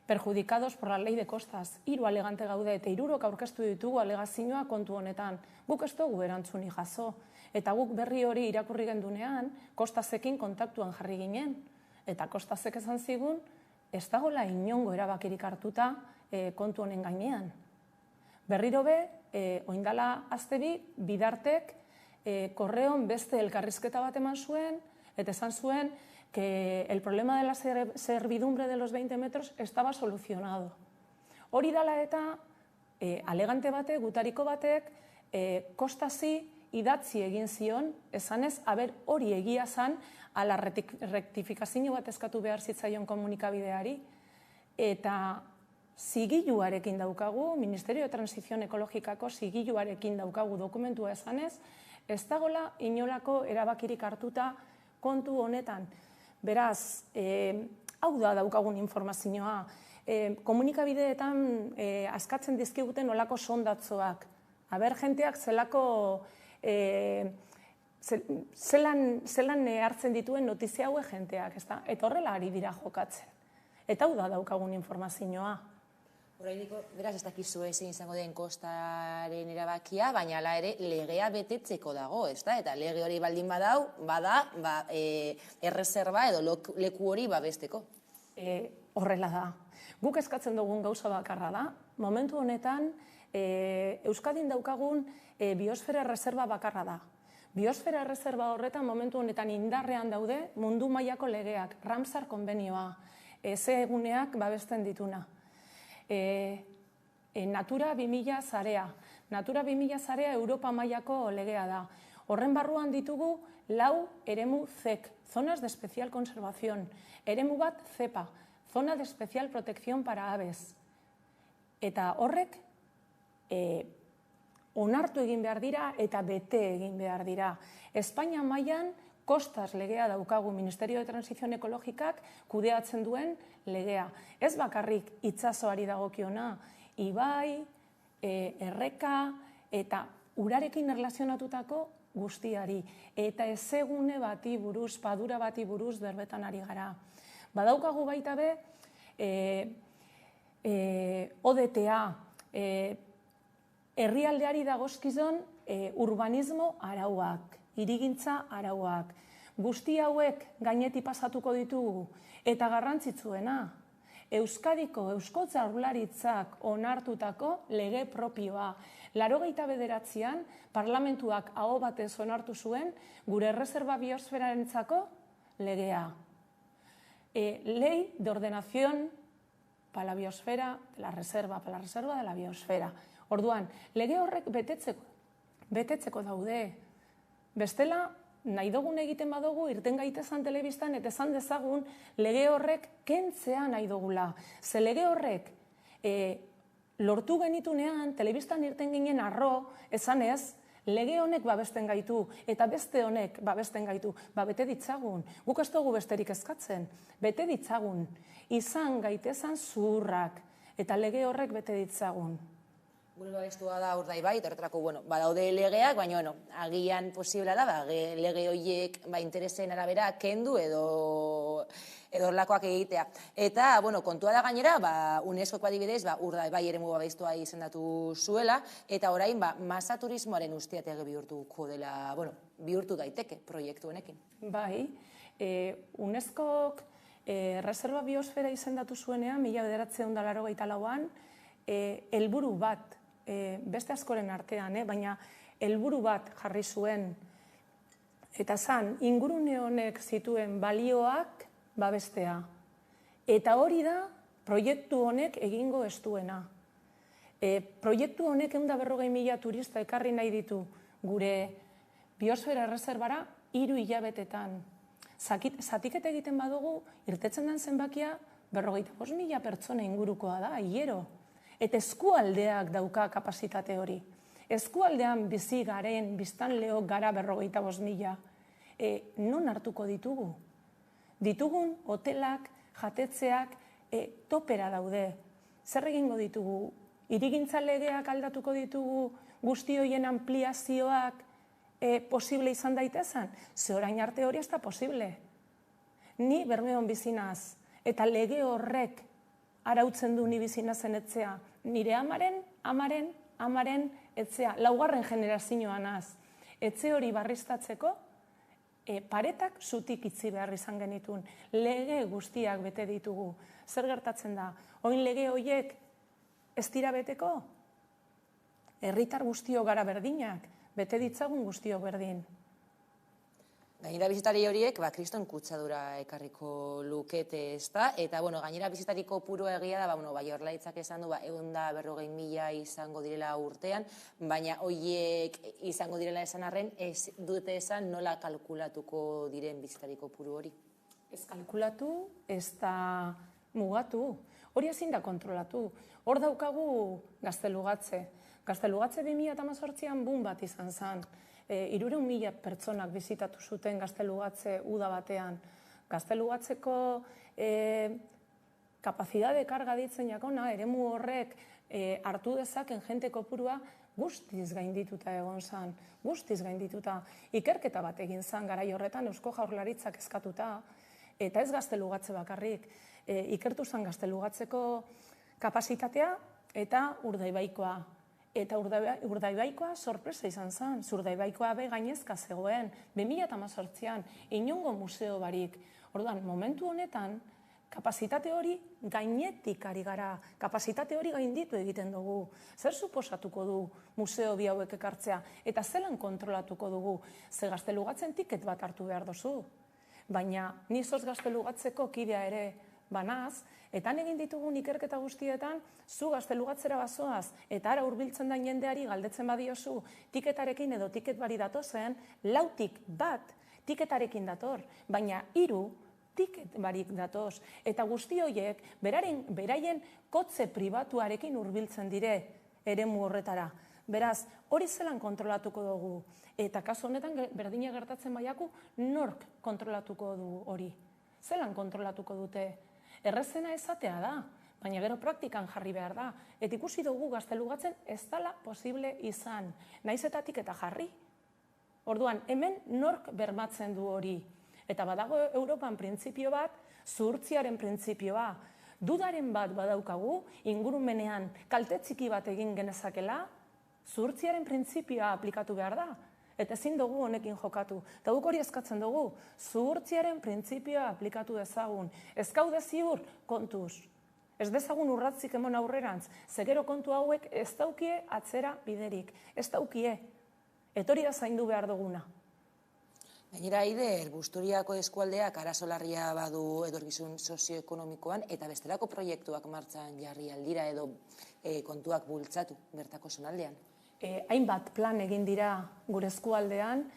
K: perjudicados por la ley de costas. 3 alegante gaude eta 3 aurkeztu ditugu alegazioa kontu honetan. Guk ez dugu erantzuni jaso. Eta guk berri hori irakurri gendunean, Kostazekin kontaktuan jarri ginen. Eta Kostazek esan zigun, ez dagoela inongo erabakirik hartuta kontu honen gainean. Berriro be, oindala aztebi, bidartek korreon beste elkarrizketa bat eman zuen, eta esan zuen que el problema de la servidumbre de los 20 metros estaba solucionado. Hori dala eta alegante batek, gutariko batek, Kostazi idatzi egin zion, esanez, hori egia zan, ala rektifikazio bat eskatu behar zitzaion komunikabideari, eta zigiluarekin daukagu, Ministerio de Transición Ekologikako zigiluarekin daukagu dokumentua esanez, ez dagoela inolako erabakirik hartuta kontu honetan. Beraz, hau da daukagun informazioa, komunikabideetan askatzen dizkiguten olako sondatzoak, jenteak zelako zelan hartzen dituen notizia haue jenteak, eta horrela ari dira jokatzen. Eta hau da daukagun informazioa.
U: Orainiko, beraz, ez dakizu ezin izango den Kostaren erabakia, baina ala ere legea betetzeko dago, ezta? Eta lege hori baldin bada erreserba edo leku hori babesteko.
K: Horrela da. Guk eskatzen dugun gauza bakarra da. Momentu honetan, Euskadin daukagun biosfera erreserba bakarra da. Biosfera erreserba horretan momentu honetan indarrean daude mundu mailako legeak, Ramsar konbenioa, eguneak babesten dituna. Natura 2000 zarea. Natura 2000 zarea Europa mailako legea da. Horren barruan ditugu 4 eremu ZEC, zonas de especial conservación. Eremu bat ZEPA, zona de especial protección para aves. Eta horrek onartu egin behar dira eta bete egin behar dira. Espainia mailan Kostas legea daukagu Ministerio de Transición Ekologikak kudeatzen duen legea. Ez bakarrik itsasoari dagokiona, ibai, erreka eta urarekin erlazionatutako guztiari. Eta ezegune bati buruz, padura bati buruz berbetan ari gara. Badaukagu baita be, ODTA, herrialdeari dagozkizon urbanismo arauak, hirigintza arauak. Guzti hauek gaineti pasatuko ditugu eta garrantzitsuena, Euskadiko Eusko Jaurlaritzak onartutako lege propioa. 89an parlamentuak aho batez onartu zuen gure erreserba biosferarentzako legea. Ley de ordenación para la biosfera de la reserva, para la reserva de la biosfera. Orduan, lege horrek betetzeko daude. Bestela, nahi dugun egiten badugu, irten gaitezan telebistan, eta esan dezagun lege horrek kentzea nahi dugula. Ze lege horrek lortu genitunean, telebistan irten ginen arro, esan ez, lege honek babesten gaitu, eta beste honek babesten gaitu, bete ditzagun. Guk ez dugu besterik eskatzen, bete ditzagun. Izan gaitezan zuhurrak, eta lege horrek bete ditzagun.
U: Gure babestua da Urdaibai, horretarako, badaude legeak, baina, agian posiblea da, lege horiek interesen arabera kendu edo horlakoak egitea. Eta, kontua da gainera, UNESCO-ko adibidez, Urdaibai eremu babestua izendatu zuela, eta orain, masa turismoaren ustiatege bihurtuko dela, bihurtu daiteke proiektu honekin.
K: Bai, UNESCO-k reserva biosfera izendatu zuenean, 1984an, helburu bat, beste askoren artean, baina helburu bat jarri zuen, eta zan, ingurune honek zituen balioak babestea. Eta hori da, proiektu honek egingo ez duena. Proiektu honek 140.000 turista ekarri nahi ditu gure biosfera erreserbara 3 hilabetetan. Zatiketa egiten badugu, irtetzen den zenbakia 45.000 pertsona ingurukoa da, hiero. Eta eskualdeak dauka kapasitate hori. Eskualdean bizi garen, biztanleok gara 45.000. Non hartuko ditugu? Ditugun hotelak, jatetzeak, topera daude. Zer egingo ditugu? Hirigintza legeak aldatuko ditugu guzti horien ampliazioak posible izan daitezan? Ze orain arte hori ez da posible. Ni Bermeon bizinaz, eta lege horrek arautzen du ni bizi nazen etzea. Nire amaren etzea, laugarren generazioa naz. Etxe hori barriztatzeko, paretak zutik itzi behar izan genitun. Lege guztiak bete ditugu. Zer gertatzen da? Oin lege horiek ez dira beteko? Herritar guztio gara berdinak, bete ditzagun guztio berdin.
U: Gainera bizitari horiek, kriston kutsadura ekarriko lukete, ezta? Eta, gainera bizitariko purua egia da, Jaurlaritzak esan du, 140.000 izango direla urtean, baina horiek izango direla esan arren, ez dute esan nola kalkulatuko diren bizitariko puru hori?
K: Ez kalkulatu, ez da mugatu. Hori ezin da kontrolatu. Hor daukagu Gaztelugatze. Gaztelugatze 2018an bun bat izan zen. 300.000 pertsonak bizitatu zuten Gaztelugatze uda batean. Gaztelugatzeko kapazidade karga ditzen jakona, eremu horrek hartu dezaken jente kopurua guztiz gaindituta egon zen. Guztiz gaindituta. Ikerketa bat egin zen garai horretan Eusko Jaurlaritzak eskatuta, eta ez Gaztelugatze bakarrik. Ikertu zen Gaztelugatzeko kapazitatea eta Urdaibaikoa. Eta Urdaibaikoa sorpresa izan zen. Urdaibaikoa be gainezka zegoen. 2018an, inongo museo barik. Orduan, momentu honetan, kapazitate hori gainetik ari gara. Kapazitate hori gainditu egiten dugu. Zer suposatuko du museo bi hauek ekartzea? Eta zelan kontrolatuko dugu? Ze Gaztelugatzen tiket bat hartu behar dozu. Baina, nizoz Gaztelugatzeko kidea ere banaz, eta egin ditugun ikerketa guztietan, zu Gaztelugatzera bazoaz, eta ara hurbiltzen da jendeari galdetzen badiozu, tiketarekin edo tiket bari datozen, 4 tiketarekin dator, baina 3 tiket barik datoz. Eta guzti horiek, beraien kotze pribatuarekin hurbiltzen dire eremu horretara. Beraz, hori zelan kontrolatuko dugu. Eta kasu honetan, berdina gertatzen baiaku, nork kontrolatuko du hori. Zelan kontrolatuko dute? Errezena esatea da, baina gero praktikan jarri behar da. Eta ikusi dugu Gaztelugatzen ez dela posible izan. Naizetatik eta jarri. Orduan, hemen nork bermatzen du hori. Eta badago Europan printzipio bat, zuhurtziaren printzipioa. Dudaren bat badaukagu, ingurumenean kalte txiki bat egin genezakela, zuhurtziaren printzipioa aplikatu behar da. Eta ezin dugu honekin jokatu. Eta guk hori eskatzen dugu, zuhurtziaren printzipioa aplikatu dezagun. Ez gaude ziur, kontuz. Ez dezagun urratzik emon aurrerantz. Zegero kontu hauek ez daukie atzera biderik. Ez daukie. Etori da zaindu behar duguna.
U: Gainera, Aider, Busturiako eskualdeak arazolarria badu etorkizun sozioekonomikoan eta bestelako proiektuak martxan jarri aldira edo kontuak bultzatu bertako zonaldean.
K: Hainbat plan egin dira gure eskualdean,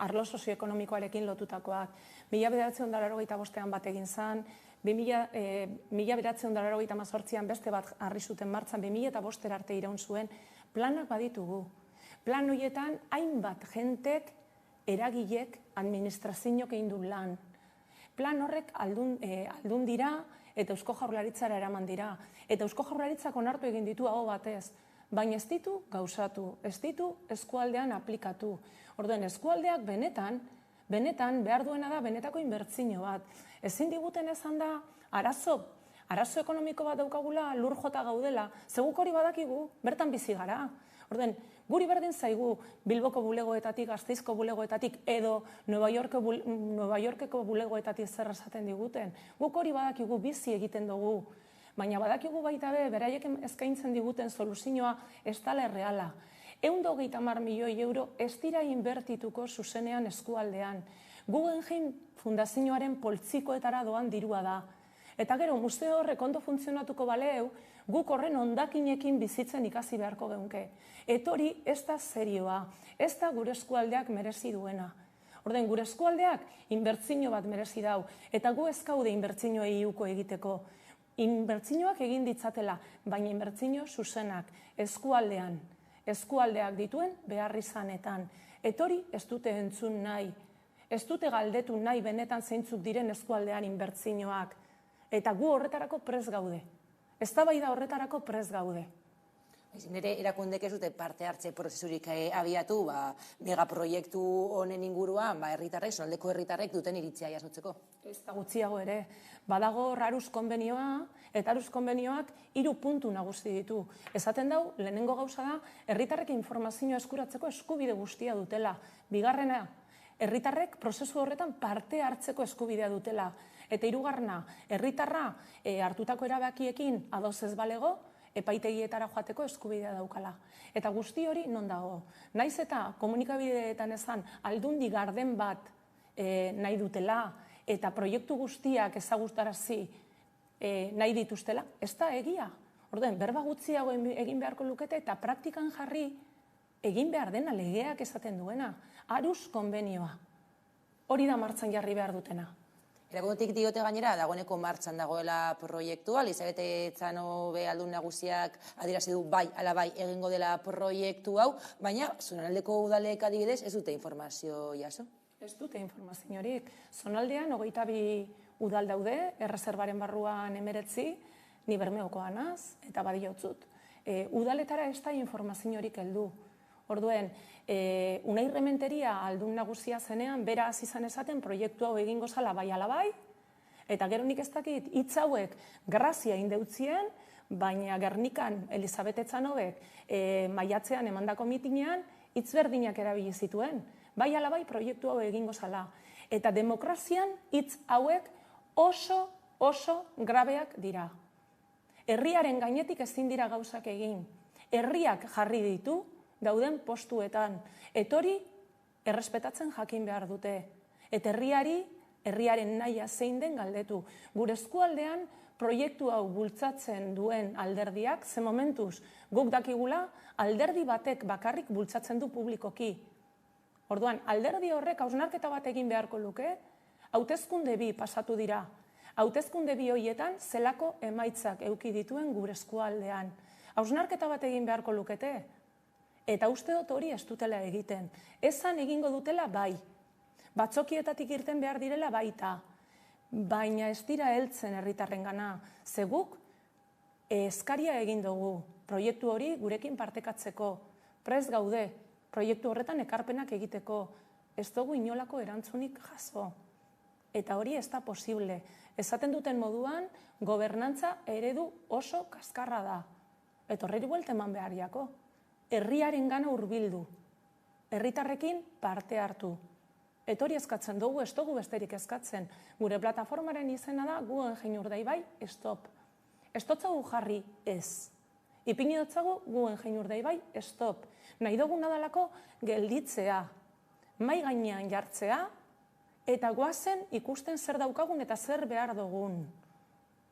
K: arlo sozioekonomikoarekin lotutakoak. 1985an bat egin zen, 1988an beste bat jarri zuten martxan, 2005 arte iraun zuen, planak baditugu. Plan horietan hainbat jentek, eragilek, administraziok egin du lan. Plan horrek aldun dira, eta Eusko Jaurlaritzara eraman dira. Eta Eusko Jaurlaritzak onartu egin ditu hau batez. Baina ez ditu gauzatu, ez ditu eskualdean aplikatu. Orduen eskualdeak benetan behar duena da benetako inbertsio bat. Ezin diguten esan da arazo ekonomiko bat daukagula lur jota gaudela. Zeguk hori badakigu, bertan bizi gara. Orduen, guri berdin zaigu Bilboko bulegoetatik, Gasteizko bulegoetatik edo Nueva Yorkeko bulegoetatik zer esaten diguten. Guk hori badakigu bizi egiten dugu. Baina badakigu baita be, beraiek eskaintzen diguten soluzioa ez dela erreala. 130 milioi euro ez dira inbertituko zuzenean eskualdean. Guggenheim Fundazioaren poltsikoetara doan dirua da. Eta gero, museo horrek ondo funtzionatuko baleu, guk horren hondakinekin bizitzen ikasi beharko geunke. Etori ez da serioa, ez da gure eskualdeak merezi duena. Orden, gure eskualdeak inbertsio bat merezi dau, eta gu ez gaude inbertsioei uko egiteko. Inbertsioak egin ditzatela, baina inbertsio zuzenak, eskualdean. Eskualdeak dituen behar izanetan. Etori ez dute entzun nahi. Ez dute galdetu nahi benetan zeintzuk diren eskualdean inbertsioak. Eta gu horretarako prest gaude. Eztabaida horretarako prest gaude.
U: Nire erakundek ez dute parte hartze prozesurik abiatu, megaproiektu honen inguruan, herritarrek, zonaldeko herritarrek duten iritzia jasotzeko.
K: Ez da gutxiago ere. Badago Arus konbenioa, eta Arus konbenioak 3 puntu nagusi ditu. Esaten dau, lehenengo gauza da, herritarrek informazioa eskuratzeko eskubide guztia dutela. Bigarrena, herritarrek prozesu horretan parte hartzeko eskubidea dutela. Eta 3. herritarra hartutako erabakiekin ados ez balego, epaitegietara joateko eskubidea daukala. Eta guzti hori non dago. Naiz eta komunikabideetan esan aldundi garden bat nahi dutela eta proiektu guztiak ezagutarazi nahi dituztela, ez da egia. Orduen, berba gutxiago egin beharko lukete eta praktikan jarri egin behar dena legeak esaten duena. Arus konbenioa. Hori da martxan jarri behar dutena.
U: Erakundetik diote gainera, dagoeneko martxan dagoela proiektua, Elizabete Etxanobe aldun nagusiak adierazi du bai, ala bai, egingo dela proiektu hau, baina zonaldeko udalek adibidez ez dute informazio jaso?
K: Ez dute informaziorik. Zonaldean 22 udal daude, erreserbaren barruan 19, ni Bermeokoa naz, eta badiotzut. Udaletara ez da informaziorik heldu. Orduen, Unai Rementeria aldun nagusia zenean, bera hasi izan esaten proiektu hau egingo zala bai ala bai, eta gero nik ez dakit hitz hauek grazia indeutzien, baina Gernikan Elizabete Etxanobek maiatzean emandako mitinean hitz berdinak erabili zituen. Bai ala bai proiektu hau egingo zala. Eta demokrazian hitz hauek oso grabeak dira. Herriaren gainetik ezin dira gauzak egin. Herriak jarri ditu dauden postuetan. Etori errespetatzen jakin behar dute. Eta herriaren nahia zein den galdetu. Gure eskualdean proiektu hau bultzatzen duen alderdiak, ze momentuz guk dakigula alderdi batek bakarrik bultzatzen du publikoki. Orduan, alderdi horrek hausnarketa bat egin beharko luke, hautezkunde 2 pasatu dira. Hautezkunde 2 horietan zelako emaitzak eduki dituen gure eskualdean. Hausnarketa bat egin beharko lukete. Eta uste dut hori ez dutela egiten. Esan egingo dutela bai. Batzokietatik irten behar direla baita. Baina ez dira heltzen herritarrengana. Ze guk eskaria egin dugu. Proiektu hori gurekin partekatzeko. Prest gaude. Proiektu horretan ekarpenak egiteko. Ez dugu inolako erantzunik jaso. Eta hori ez da posible. Esaten duten moduan, gobernantza eredu oso kaskarra da. Eta horreri buelta eman behar jako. Herriaren gana hurbildu, herritarrekin parte hartu. Eta hori eskatzen dugu, ez dugu besterik eskatzen. Gure plataformaren izena da Guggenheim Urdaibai stop. Ez dotzagu jarri ez. Ipini dotzagu Guggenheim Urdaibai stop. Nahi duguna dalako gelditzea, mai gainean jartzea, eta goazen ikusten zer daukagun eta zer behar dugun.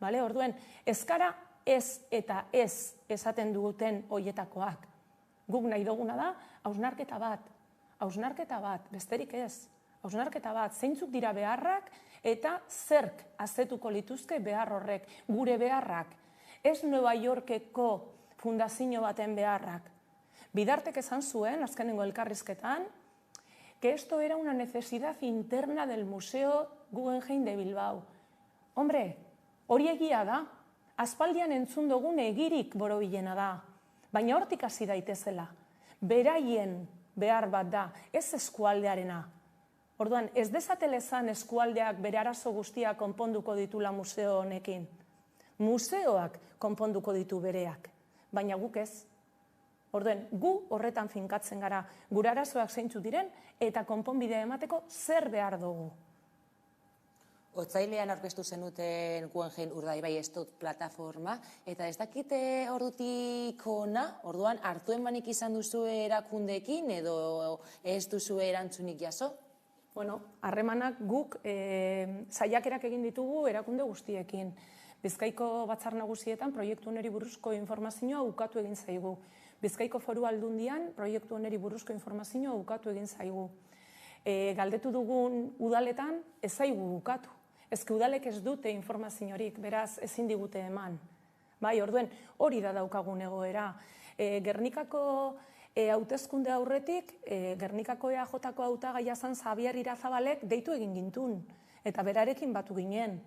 K: Orduen, ezkara ez eta ez esaten duten hoietakoak. Guk nahi duguna da, hausnarketa bat, besterik ez. Hausnarketa bat, zeintzuk dira beharrak eta zerk azetuko lituzke behar horrek, gure beharrak. Ez Nueva Yorkeko fundazio baten beharrak. Bidartek esan zuen, azkenengo elkarrizketan, que esto era una necesidad interna del Museo Guggenheim de Bilbao. Hombre, hori egia da, aspaldian entzun dugun egirik borobilena da. Baina hortik hasi daitezela. Beraien behar bat da, ez eskualdearena. Orduan, ez dezatela esan eskualdeak bere arazo guztiak konponduko ditula museo honekin. Museoak konponduko ditu bereak, baina guk ez. Orduan, gu horretan finkatzen gara, gure arazoak zeintzuk diren eta konponbidea emateko zer behar dugu.
U: Otsailean aurkeztu zenuten Guggenheim Urdaibai stop plataforma, eta ez dakite ordutik hona, orduan hartu emanik izan duzu erakundeekin edo ez duzu erantzunik jaso?
K: Harremanak guk saiakerak egin ditugu erakunde guztiekin. Bizkaiko batzar nagusietan proiektu honeri buruzko informazioa ukatu egin zaigu. Bizkaiko Foru Aldundian proiektu honeri buruzko informazioa ukatu egin zaigu. Galdetu dugun udaletan ez zaigu ukatu. Ezki udalek ez dute informaziorik, beraz ezin digute eman. Orduen hori da daukagun egoera. Gernikako hautezkunde aurretik, Gernikako EAJ-ko hautagaia zan Xabier Irazabalek deitu egin gintun, eta berarekin batu ginen.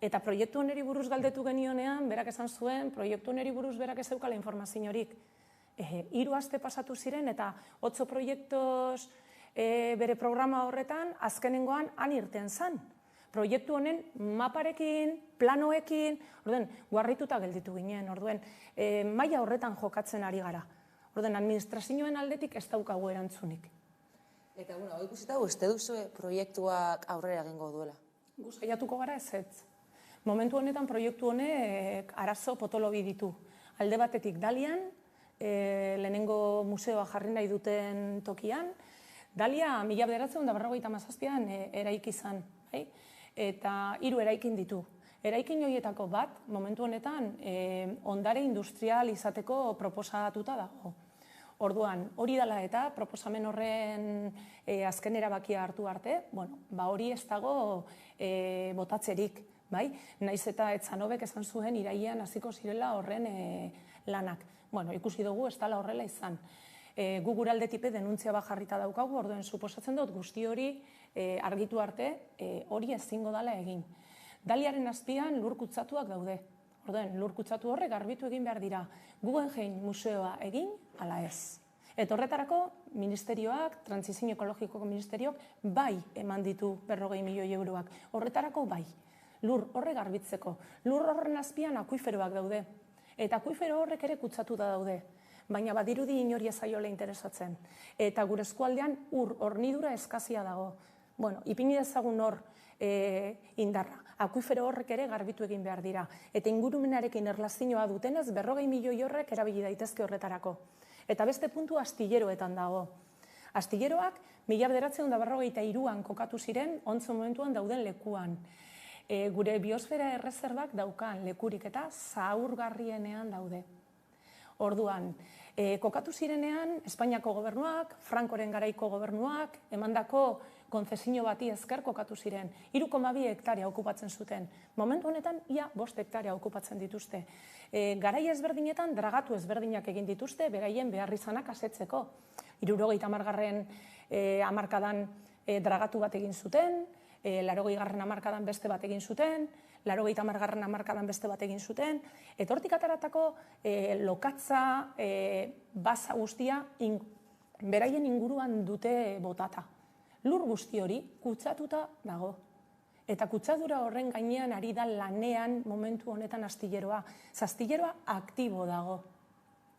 K: Eta proiektu honeri buruz galdetu genionean, berak esan zuen, proiektu honeri buruz berak ez zeukala informaziorik. 3 aste pasatu ziren eta 8 proiektos bere programa horretan azkenengoan han irten zan. Proiektu honen maparekin, planoekin, orduen, guarrituta gelditu ginen, orduen, maila horretan jokatzen ari gara. Orduen, administrazioen aldetik ez daukagu erantzunik.
U: Eta, ikusita, uste duzu proiektuak aurrera egingo duela?
K: Saiatuko gara ez. Momentu honetan proiektu honek arazo potolobi ditu. Alde batetik Dalian, lehenengo museoa jarri nahi duten tokian, Dalia 1957an eraiki izan, eta 3 eraikin ditu. Eraikin horietako bat, momentu honetan, ondare industrial izateko proposatuta dago. Orduan, hori dela eta proposamen horren azken erabakia hartu arte, hori ez dago botatzerik, naiz eta Etzanobek esan zuen irailean hasiko zirela horren lanak. Ikusi dugu ez dela horrela izan. Gu gure aldetipe denuntzia bat jarrita daukagu, orduen suposatzen dut guzti hori argitu arte hori ezingo dela egin. Daliaren azpian lur kutsatuak daude. Orduen, lur kutsatu horrek garbitu egin behar dira. Guggenheim museoa egin, ala ez. Eta horretarako ministerioak, Trantsizio Ekologikoko ministerioak, bai eman ditu 40 milioi euroak. Horretarako bai. Lur horre garbitzeko. Lur horren azpian akuiferoak daude. Eta akuifero horrek ere kutsatuta daude. Baina badirudi inori ezaiola interesatzen. Eta gure eskualdean hornidura eskazia dago. Ipini dezagun hor indarra. Akuifero horrek ere garbitu egin behar dira. Eta ingurumenarekin erlazioa dutenez, 40 milioi horrek erabili daitezke horretarako. Eta beste puntu astilleroetan dago. Astilleroak 1953an kokatu ziren, ontzo momentuan dauden lekuan. Gure biosfera errezerbak daukan lekurik eta zaurgarrienean daude. Orduan, kokatu zirenean, Espainiako gobernuak, Frankoren garaiko gobernuak, emandako konzesio bati esker kokatu ziren. 3,2 hektarea okupatzen zuten. Momentu honetan, ia 5 hektarea okupatzen dituzte. Garai ezberdinetan, dragatu ezberdinak egin dituzte, beraien beharrizanak asetzeko. 70. hamarkadan dragatu bat egin zuten, 80. hamarkadan beste bat egin zuten, 80. hamarkadan beste bat egin zuten, eta hortik ateratako lokatza, baza guztia, beraien inguruan dute botata. Lur guzti hori kutsatuta dago. Eta kutsadura horren gainean ari da lanean momentu honetan astilleroa. Astilleroa aktibo dago.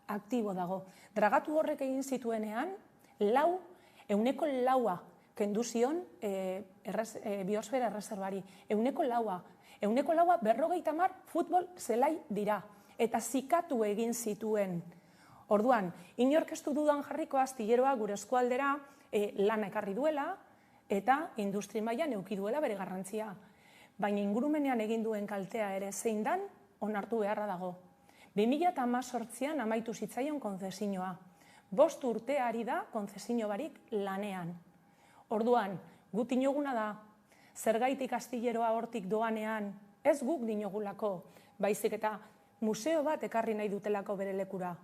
K: Aktibo dago. Dragatu horrek egin zituenean, 100% kendu zion biosfera erreserbari. 100%. 50 futbol zelai dira. Eta zikatu egin zituen. Orduan, inorkestu dudan jarriko astilleroa gure eskualdera lana ekarri duela eta industri mailan eduki duela bere garrantzia. Baina ingurumenean egin duen kaltea ere zein dan onartu beharra dago. 2018an amaitu zitzaion konzesioa. 5 urte ari da konzesio barik lanean. Orduan, gu dinoguna da, zergaitik astilleroa hortik doanean, ez guk dinogulako, baizik eta museo bat ekarri nahi dutelako bere lekura.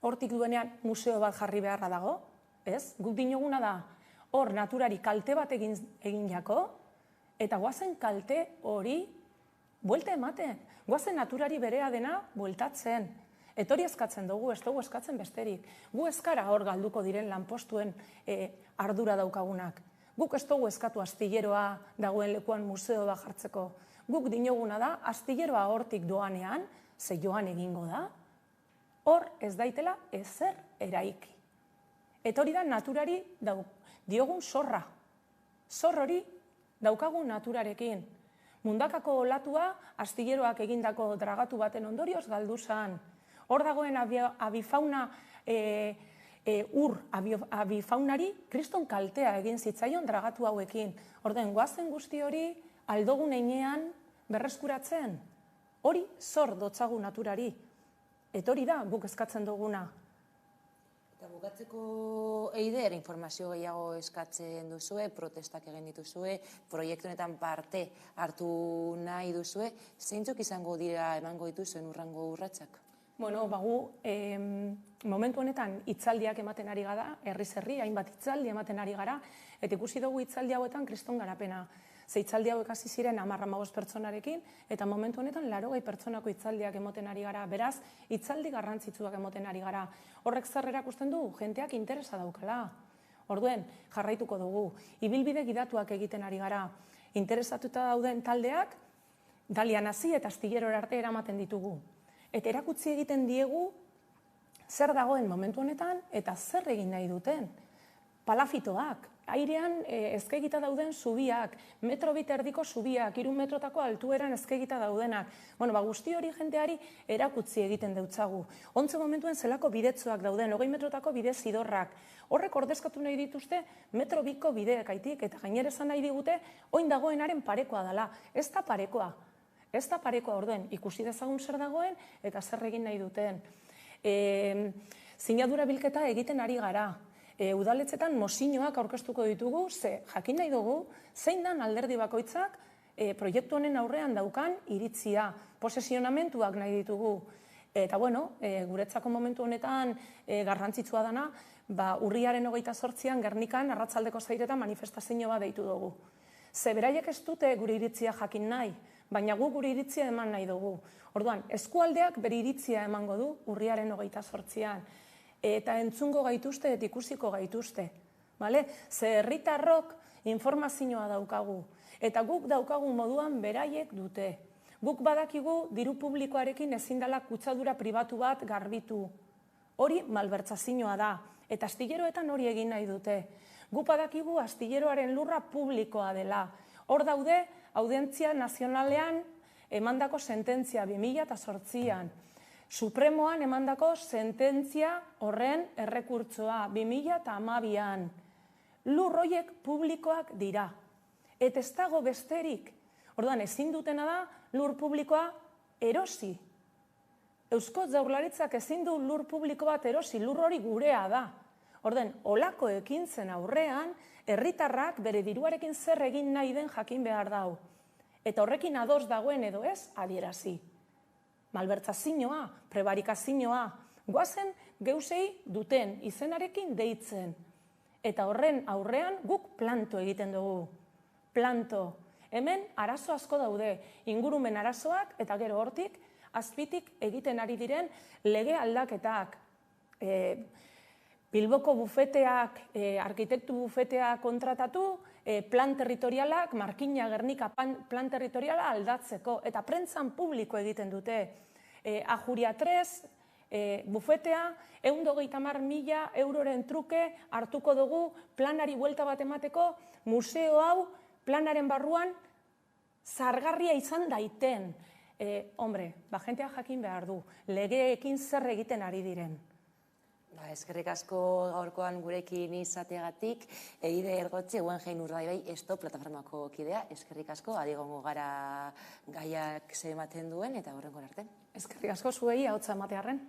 K: Hortik duenean museo bat jarri beharra dago, ez? Guk dinoguna da, hor naturari kalte bat egin jako, eta guazen kalte hori buelta ematen. Guazen naturari berea dena bueltatzen. Eta hori eskatzen dugu, ez dugu eskatzen besterik. Gu eskara hor galduko diren lanpostuen ardura daukagunak. Guk ez dugu eskatu astilleroa dagoen lekuan museo bat jartzeko. Guk dinoguna da, astilleroa hortik doanean, ze joan egingo da, hor ez daitela ezer eraiki. Eta hori da naturari diogun zorra. Zor hori daukagun naturarekin. Mundakako olatua astilleroak egindako dragatu baten ondorioz galdu zen. Hor dagoen abifauna abifaunari kriston kaltea egin zitzaion dragatu hauekin. Orden, guazen guzti hori aldogun einean berreskuratzen. Hori zor dotzagu naturari. Eta hori da guk eskatzen duguna.
U: Eta bukatzeko eider informazio gehiago eskatzen duzue, protestak egin dituzue, proiektu honetan parte hartu nahi duzue, zeintzuk izango dira emango dituzuen urrango urratsak?
K: Bueno, bagu, momentu honetan hitzaldiak ematen ari gara, herriz herri, hainbat hitzaldi ematen ari gara, eta ikusi dugu hitzaldi hauetan kriston garapena. Ze hitzaldi hauek hasi ziren 10-15 pertsonarekin, eta momentu honetan 80 pertsonako hitzaldiak emoten ari gara. Beraz, hitzaldi garrantzitsuak emoten ari gara. Horrek zer erakusten du, jenteak interesa daukala. Orduen, jarraituko dugu. Ibilbide gidatuak egiten ari gara. Interesatuta dauden taldeak, Dalian hasi eta Astigerora arte eramaten ditugu. Eta erakutsi egiten diegu zer dagoen momentu honetan eta zer egin nahi duten. Palafitoak, airean ezkegita dauden zubiak, metro bit erdiko zubiak, 3 metrotako altueran ezkegita daudenak. Guzti hori jenteari erakutsi egiten deutzagu. Ontze momentuen zelako bidetzoak dauden, 20 metrotako bide zidorrak. Horrek ordezkatu nahi dituzte metro biko bideak aitik, eta gainera esan nahi digute, oin dagoenaren parekoa dela. Ez da parekoa. Ez da parekoa orduen, ikusi dezagun zer dagoen eta zer egin nahi duten. Sinadura bilketa egiten ari gara. Udaletxetan mozioak aurkeztuko ditugu, ze jakin nahi dugu, zein dan alderdi bakoitzak proiektu honen aurrean daukan iritzia, posesionamentuak nahi ditugu. Eta guretzako momentu honetan garrantzitsua dana, urriaren 28an Gernikan arratsaldeko 6etan manifestazio bat deitu dugu. Ze beraiek ez dute gure iritzia jakin nahi, baina gu gure iritzia eman nahi dugu. Orduan, eskualdeak bere iritzia emango du urriaren 28an. Eta entzungo gaituzte eta ikusiko gaituzte. Ze herritarrok informazioa daukagu. Eta guk daukagu moduan beraiek dute. Guk badakigu diru publikoarekin ezin dela kutsadura pribatu bat garbitu. Hori malbertsazioa da. Eta astilleroetan hori egin nahi dute. Guk badakigu astilleroaren lurra publikoa dela. Hor daude, Audientzia Nazionalean emandako sententzia 2008an. Supremoan emandako sententzia horren errekurtsoa 2012an. Lur horiek publikoak dira. Eta ez dago besterik. Orduan, ezin dutena da lur publikoa erosi. Eusko Jaurlaritzak ezin du lur publiko bat erosi, lur hori gurea da. Orduan, olako ekintzen aurrean, herritarrak bere diruarekin zer egin nahi den jakin behar dau. Eta horrekin ados dagoen edo ez, adierazi. Malbertsazioa, prebarikazioa, goazen geusei duten izenarekin deitzen. Eta horren aurrean guk planto egiten dugu. Planto. Hemen arazo asko daude, ingurumen arazoak eta gero hortik, azpitik egiten ari diren lege aldaketak. Bilboko bufeteak, arkitektu bufeteak kontratatu, plan territorialak, Markina Gernika plan territoriala aldatzeko, eta prentzan publiko egiten dute. Ajuria 3, bufetea, 130.000 euroren truke hartuko dugu planari buelta bat emateko, museo hau planaren barruan zargarria izan daiten. Jentea jakin behar du, legeekin zer egiten ari diren.
U: Eskerrik asko gaurkoan gurekin izateagatik, Eide Ergotxe, Guggenheim Urdaibai Stop plataformako kidea, eskerrik asko, adigongo gara gaiak ze ematen duen eta horrengo arte.
K: Eskerrik asko zuei ahotsa ematearren.